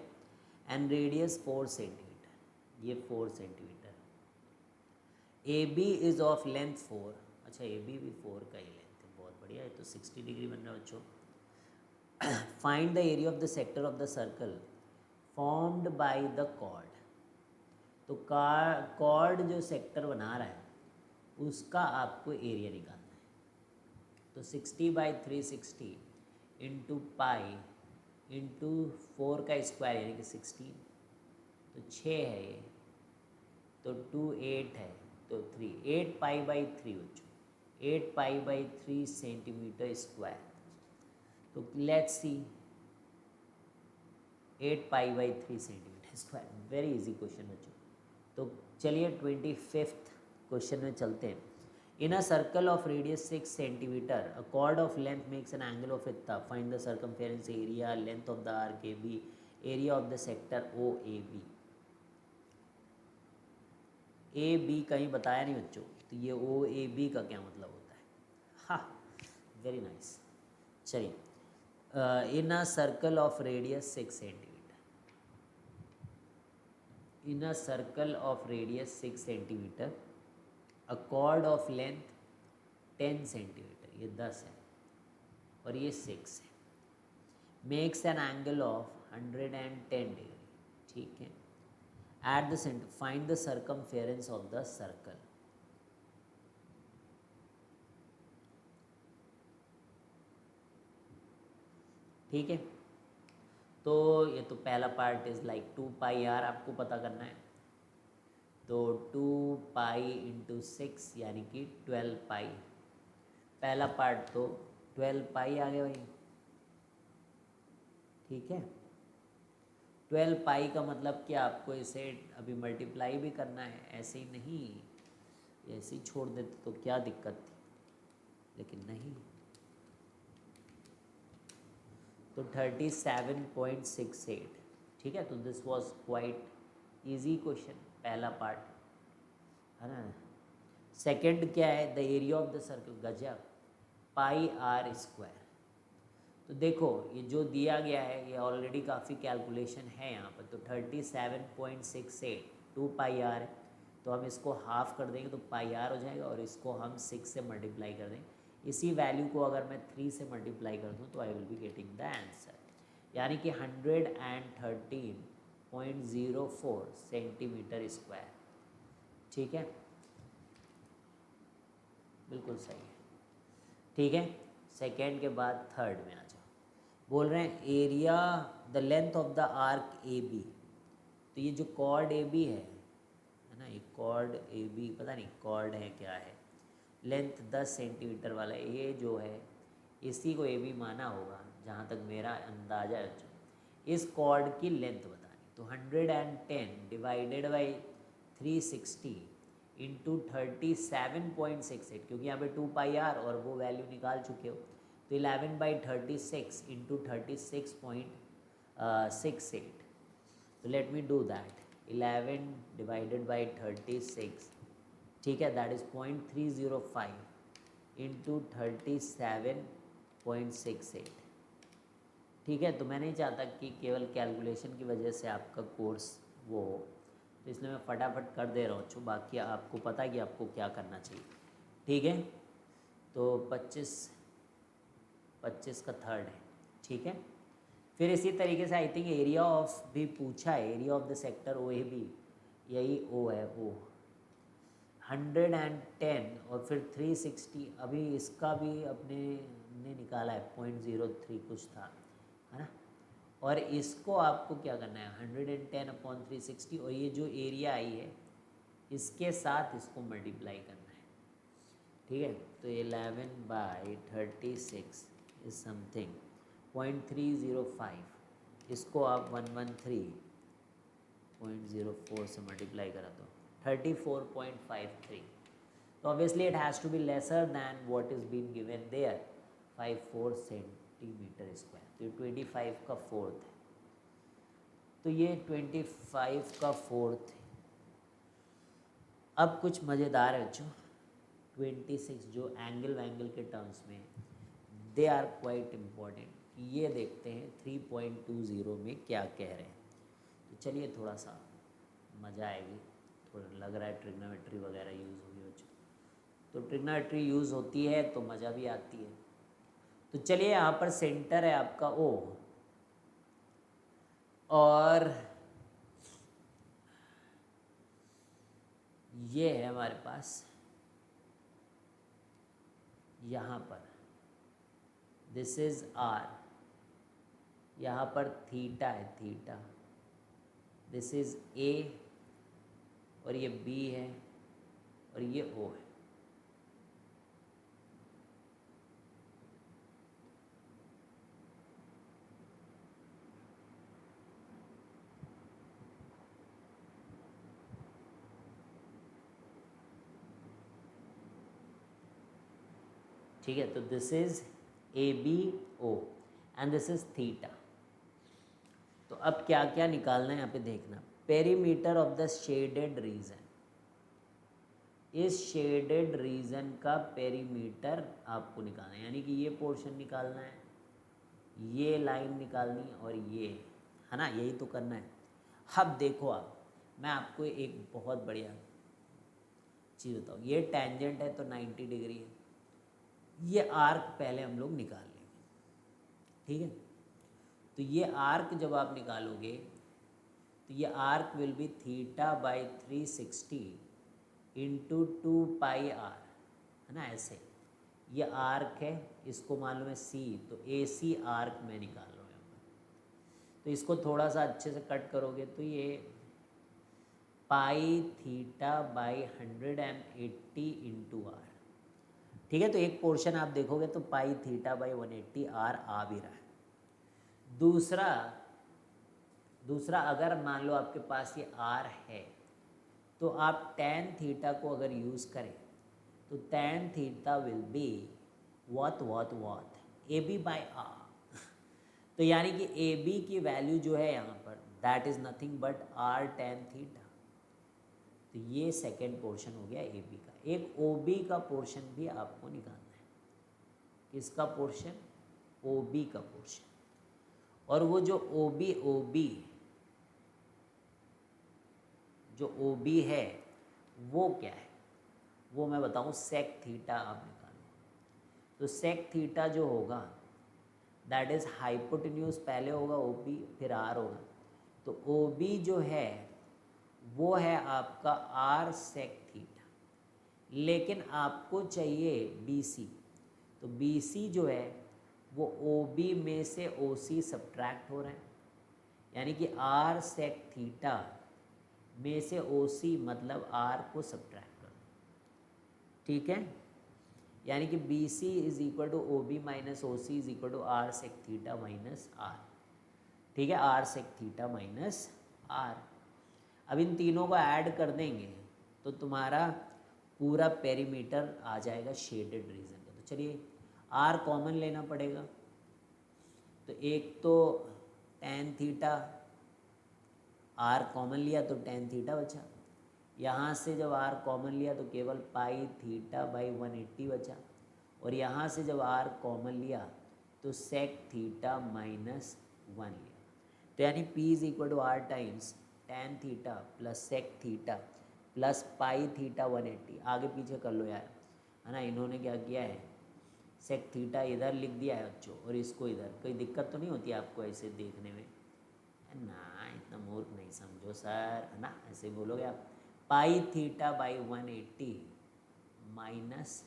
and radius 4 सेंटीमीटर, ये 4 centimetre. AB is of length 4, अच्छा AB भी 4 का ही length है, बहुत बढ़िया है, तो 60 डिग्री बन रहा है बच्चों। Find the area of the sector of the circle formed by the chord. तो कॉर्ड जो सेक्टर बना रहा है उसका आपको एरिया निकालना है। तो 60 बाई 360 इंटू पाई इंटू 4 का स्क्वायर यानी कि 16, तो 6 है ये, तो 2 8 है, तो 3 8 पाई बाई 3 बच्चों, 8 पाई बाई 3 सेंटीमीटर स्क्वायर। तो let's see 8 pi by 3 centimetre square, very easy question बच्चों। तो चलिए 25th क्वेश्चन में चलते हैं। In a circle of radius 6 centimetre, a chord of length makes an angle of इतना, find the circumference area, length of the arc A B, area of the sector O A B. A B कहीं बताया नहीं बच्चों, तो ये ओ A B का क्या मतलब होता है? हाँ, वेरी नाइस। चलिए, in a circle of radius 6 centimetre, in a circle of radius 6 centimetre, a chord of length 10 centimetre, ये 10 है और ये 6 है, makes an angle of 110 degree, ठीक है। At the center find the circumference of the circle। ठीक है, तो ये तो पहला part is like 2 pi r आपको पता करना है, तो 2 पाई इंटू 6 यानी कि 12 पाई, पहला पार्ट तो 12 पाई आ गया भाई, ठीक है। 12 पाई का मतलब कि आपको इसे अभी मल्टीप्लाई भी करना है, ऐसे ही नहीं, ऐसे ही छोड़ देते तो क्या दिक्कत थी, लेकिन नहीं। तो 37.68, ठीक है। तो this was quite easy question, पहला पार्ट, है ना। सेकंड क्या है, the area of the circle, गजब, पाई आर स्क्वायर। तो देखो ये जो दिया गया है ये ऑलरेडी काफ़ी कैलकुलेशन है यहाँ पर, तो 37.68 2 पाई आर है, तो हम इसको हाफ कर देंगे तो पाई आर हो जाएगा और इसको हम 6 से मल्टीप्लाई कर देंगे, इसी वैल्यू को अगर मैं 3 से मल्टीप्लाई कर दूँ तो I will be getting the answer, यानी कि 113.04 सेंटीमीटर स्क्वायर। ठीक है, बिल्कुल सही है। ठीक है, सेकेंड के बाद थर्ड में आ जाओ। बोल रहे हैं area the length of the arc A B. तो ये जो कॉर्ड ए बी है ना, ये कॉर्ड ए बी, पता नहीं कॉर्ड है क्या है, लेंथ 10 सेंटीमीटर वाला ये जो है, इसी को ए बी माना होगा जहाँ तक मेरा अंदाज़ा है। इस कॉर्ड की लेंथ बतानी, तो 110 डिवाइडेड बाई 360 इंटू 37.68, क्योंकि यहाँ पे 2 पाई आर और वो वैल्यू निकाल चुके हो, तो 11/36 इंटू 36.68। तो let me do that, 11 divided by 36, ठीक है, दैट इज़ 0.305 इंटू 37.68। ठीक है, तो मैं नहीं चाहता कि केवल कैलकुलेशन की वजह से आपका कोर्स वो हो, तो इसलिए मैं फटाफट कर दे रहा हूँ। बाकी आपको पता है कि आपको क्या करना चाहिए। ठीक है, तो 25 का थर्ड है। ठीक है, फिर इसी तरीके से आई थिंक एरिया ऑफ भी पूछा है, area of the sector O A B, यही ओ है, ओ 110 और फिर 360, अभी इसका भी अपने ने निकाला है 0.03 कुछ था, है ना। और इसको आपको क्या करना है, 110/360, और ये जो एरिया आई है इसके साथ इसको मल्टीप्लाई करना है। ठीक है, तो 11/36 इज समथिंग 0.305, इसको आप 113.04 से मल्टीप्लाई करा दो, 34.53। तो obviously it has to be lesser than what is been given there, 54 centimetre square. तो ये 25 का फोर्थ है, तो ये 25 का फोर्थ है। अब कुछ मज़ेदार है बच्चों, 26 जो एंगल वैंगल के टर्म्स में दे आर क्वाइट इम्पॉर्टेंट। ये देखते हैं 3.20 में क्या कह रहे हैं। तो चलिए थोड़ा सा मज़ा आएगी, थोड़ा लग रहा है ट्रिग्नोमेट्री वगैरह यूज़ होगी बच्चों, तो ट्रिग्नोमेट्री यूज़ होती है तो मज़ा भी आती है। तो चलिए यहाँ पर सेंटर है आपका ओ, और ये है हमारे पास यहाँ पर, दिस इज़ आर, यहाँ पर थीटा है, थीटा, दिस इज़ ए, और ये बी है, और ये ओ है। ठीक है, तो this is A B O and this is theta. तो अब क्या क्या निकालना है यहाँ पे देखना, perimeter of the shaded region, इस शेडेड रीजन का पेरीमीटर आपको निकालना है, यानी कि ये पोर्शन निकालना है, ये लाइन निकालनी है, और ये, है ना, यही तो करना है। अब देखो, आप मैं आपको एक बहुत बढ़िया चीज़ बताऊँ, ये टेंजेंट है तो 90 डिग्री है, ये आर्क पहले हम लोग निकाल लेंगे। ठीक है, तो ये आर्क जब आप निकालोगे तो ये arc will be θ/360 into 2 pi R, है ना, ऐसे। ये आर्क है, इसको मालूम है सी, तो ए सी आर्क में निकाल रहा हूँ यहाँ पर। तो इसको थोड़ा सा अच्छे से कट करोगे तो ये πθ/180 इंटू आर। ठीक है, तो एक पोर्शन आप देखोगे तो πθ/180 आर आ भी रहा है। दूसरा अगर मान लो आपके पास ये आर है, तो आप tan थीटा को अगर यूज़ करें तो tan theta will be what A B by r. तो यानी कि ए बी की वैल्यू जो है यहाँ पर, that is nothing but r tan theta. तो ये सेकेंड पोर्शन हो गया ए बी का। एक ओ बी का पोर्शन भी आपको निकालना है। किसका पोर्शन? ओ बी का पोर्शन। और वो जो ओ बी है वो क्या है, वो मैं बताऊँ, सेक थीटा आप निकालो। तो सेक थीटा जो होगा दैट इज़ हाइपोटेन्यूज, पहले होगा ओ बी फिर आर होगा, तो ओ बी जो है वो है आपका आर सेक थीटा, लेकिन आपको चाहिए बी सी, तो बी सी जो है वो ओ बी में से ओ सी सब्ट्रैक्ट हो रहा है, यानी कि आर सेक थीटा में से ओ सी मतलब आर को सब्ट्रैक्ट कर दो, ठीक है। यानी कि B C is equal to O B minus O C is equal to r sec theta minus r, ठीक है, r sec theta minus r. अब इन तीनों को ऐड कर देंगे तो तुम्हारा पूरा पेरीमीटर आ जाएगा शेडेड रीजन का। तो चलिए आर कॉमन लेना पड़ेगा, तो एक तो टेन थीटा, आर कॉमन लिया तो टेन थीटा बचा, यहाँ से जब आर कॉमन लिया तो केवल पाई थीटा बाई 180 बचा, और यहाँ से जब आर कॉमन लिया तो सेक थीटा माइनस 1 लिया, तो यानी P is equal to r times tan theta plus sec theta plus pi theta 180। आगे पीछे कर लो यार, है ना। इन्होंने क्या किया है, सेक थीटा इधर लिख दिया है बच्चों और इसको इधर, कोई दिक्कत तो नहीं होती आपको ऐसे देखने में, है ना, इतना मूर्ख नहीं समझो सर, है ना, ऐसे बोलोगे आप। Pi theta by 180 minus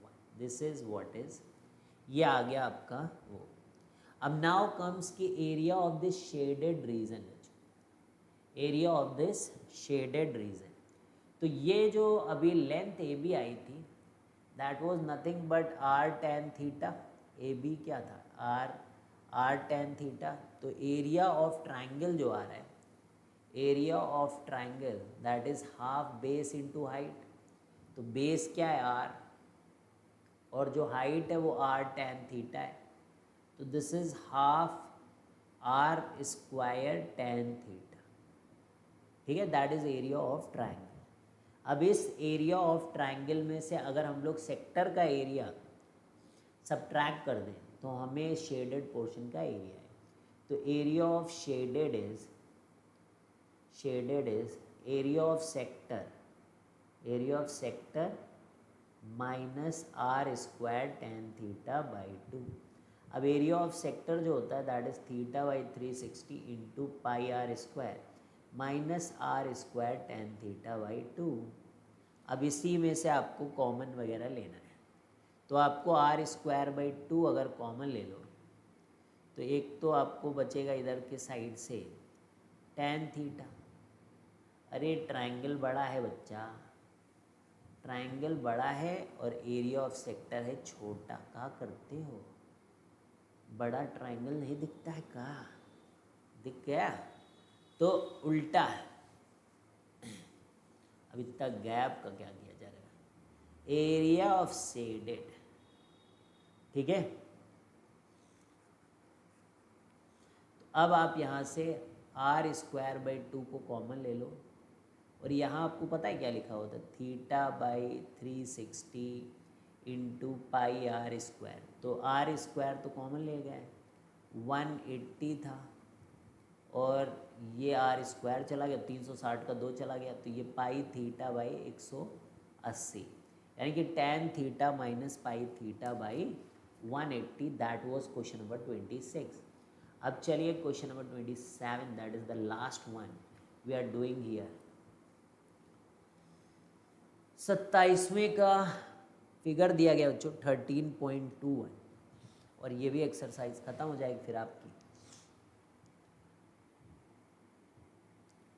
1, this is what is, ये आ गया आपका वो। अब नाउ कम्स की area of this shaded region, area of this shaded region. तो ये जो अभी लेंथ ए बी आई थी that was nothing but R tan theta, A B क्या था आर टेन थीटा। तो एरिया ऑफ ट्राइंगल जो आ रहा है, area of triangle that is half base into height, तो बेस क्या है आर और जो हाइट है वो आर टेन थीटा है, तो this is half r square tan theta, ठीक है, that is area of triangle. अब इस एरिया ऑफ ट्राइंगल में से अगर हम लोग सेक्टर का एरिया सब्ट्रैक्ट कर दें तो हमें शेडेड पोर्शन का एरिया है, तो area of shaded is area of sector minus r square tan theta by 2। अब एरिया ऑफ सेक्टर जो होता है that is theta by 360 into pi are square minus r square tan theta by 2। अब इसी में से आपको कॉमन वगैरह लेना है, तो आपको आर स्क्वायर बाई 2 अगर कॉमन ले लो तो एक तो आपको बचेगा इधर के साइड से टेन थीटा। अरे ट्राइंगल बड़ा है बच्चा, ट्राइंगल बड़ा है और एरिया ऑफ सेक्टर है छोटा, क्या करते हो, बड़ा ट्राइंगल नहीं दिखता है का, दिख गया, तो उल्टा है। अब इतना गैप का क्या किया जा रहा है, एरिया ऑफ शेडेड, ठीक है। तो अब आप यहाँ से आर स्क्वायर बाई 2 को कॉमन ले लो, और यहाँ आपको पता है क्या लिखा होता है, theta by 360 into pi are square, तो आर स्क्वायर तो कॉमन ले गए 180 था, और ये आर स्क्वायर चला गया, 360 का 2 चला गया, तो ये पाई थीटा बाई 180, यानी कि tan theta minus pi theta by 180, that was question number 26। अब चलिए question number 27, that is the last one we are doing here. 27वें का फिगर दिया गया बच्चों 13.21, और ये भी एक्सरसाइज खत्म हो जाएगी फिर आपकी।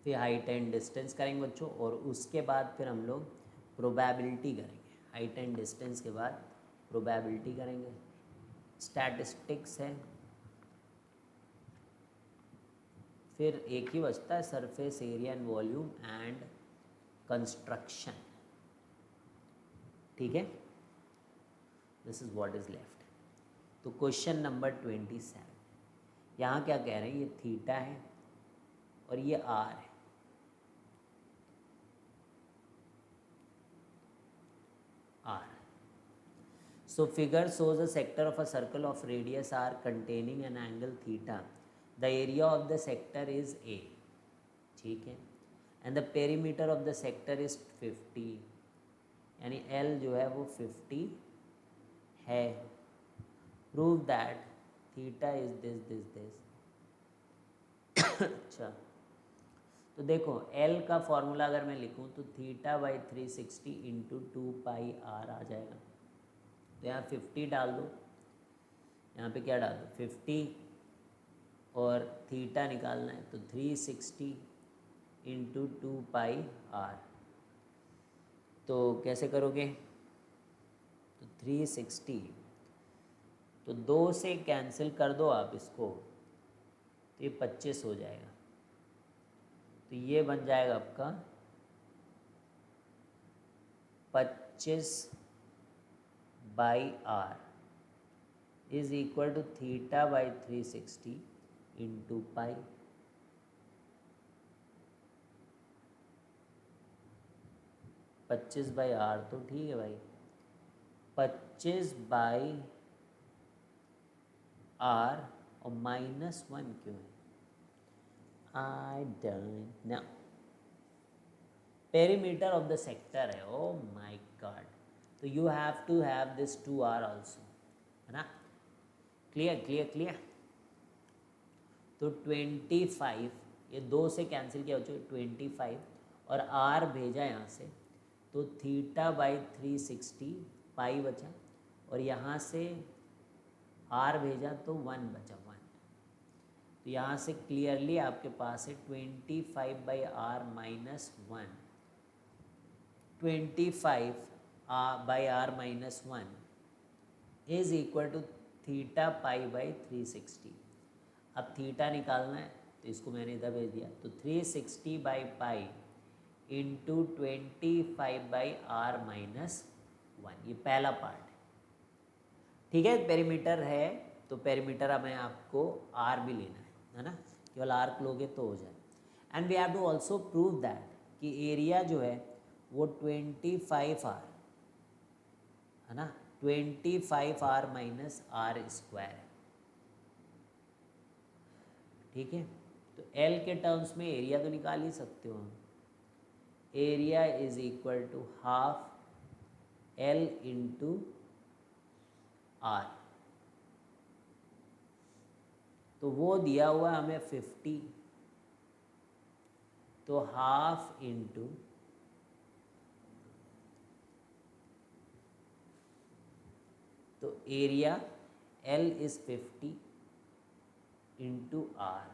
फिर हाइट एंड डिस्टेंस करेंगे बच्चों, और उसके बाद फिर हम लोग प्रोबेबिलिटी करेंगे। हाइट एंड डिस्टेंस के बाद प्रोबेबिलिटी करेंगे, स्टैटिस्टिक्स है, फिर एक ही बचता है surface area and volume and construction, ठीक है, this is what is left. तो क्वेश्चन नंबर 27, यहाँ क्या कह रहे हैं, ये थीटा है और ये आर है, are. So figure shows a sector of a circle of radius r containing an angle theta. The area of the sector is A, ठीक है, and the perimeter of the sector is 50, यानी L जो है वो 50 है, prove that theta is this. अच्छा, तो देखो L का फॉर्मूला अगर मैं लिखूं तो थीटा बाई 360 इंटू 2πr आ जाएगा। तो यहाँ 50 डाल दो, यहाँ पे क्या डाल दो 50, और थीटा निकालना है तो 360 इंटू 2πr। तो कैसे करोगे, तो 360, तो 2 से कैंसिल कर दो आप इसको, तो ये 25 हो जाएगा। तो ये बन जाएगा आपका 25/r is equal to theta by 360 into pi. 25/r तो ठीक है भाई, 25/r और -1 क्यों है, I don't know. Perimeter of the sector है, ओ माय गॉड। तो you have to have this 2r also, है ना। Clear clear clear. तो 25, ये 2 से कैंसिल किया हो चुका 25, और r भेजा यहाँ से, तो थीटा बाई 360 पाई बचा, और यहाँ से r भेजा तो 1 बचा 1। तो यहाँ से क्लियरली आपके पास है 25/r minus 1, 25/r minus 1 is equal to theta pi by 360। अब थीटा निकालना है तो इसको मैंने इधर भेज दिया, तो 360/पाई इंटू 25/r माइनस 1, ये पहला पार्ट है। ठीक है, पेरीमीटर है तो पेरीमीटर अब मैं आपको r भी लेना है ना, केवल r लोगे तो हो जाए। And we have to also prove that कि एरिया जो है वो 25r है ना, 25r माइनस r स्क्वायर है। ठीक है, तो L के टर्म्स में एरिया तो निकाल ही सकते हो हम। Area is equal to half L into R। तो वो दिया हुआ है हमें 50, तो हाफ इंटू, तो area L is 50 into R,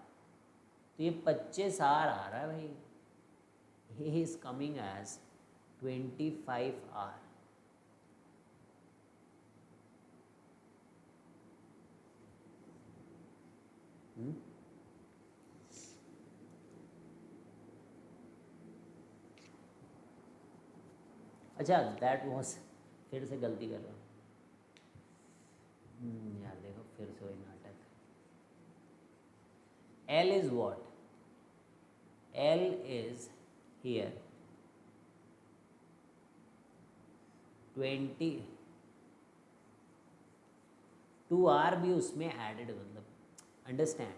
तो ये 25R आ रहा है भाई, he is coming as 25R। अच्छा, दैट वॉज, फिर से गलती कर रहा हूँ यार, देखो फिर से वही नाटक। L is what, L is here 20, 2R भी उसमें एडेड, मतलब understand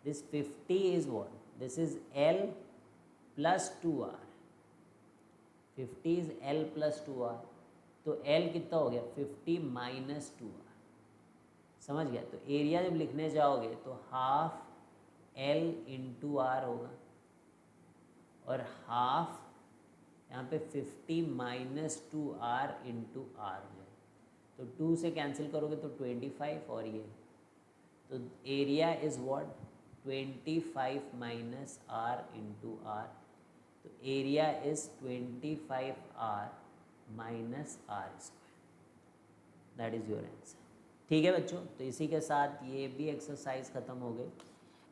this 50 is what, this is L plus 2R, 50 is L plus 2R, तो L कितना हो गया 50 माइनस 2R, समझ गया। तो एरिया जब लिखने जाओगे तो हाफ L इंटू R होगा, और हाफ यहाँ पे 50 माइनस 2R इंटू R हो जाए, तो 2 से कैंसिल करोगे तो 25, और ये तो area is what 25 minus R into R, तो area is 25R minus R square, that is your answer. ठीक है बच्चों, तो इसी के साथ ये भी एक्सरसाइज ख़त्म हो गई,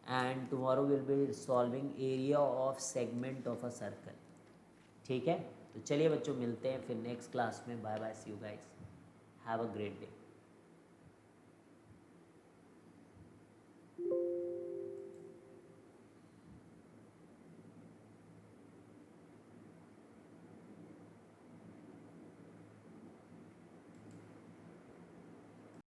and tomorrow will be solving area of segment of a circle. ठीक है, तो चलिए बच्चों मिलते हैं फिर नेक्स्ट क्लास में। Bye bye, see you guys, have a great day.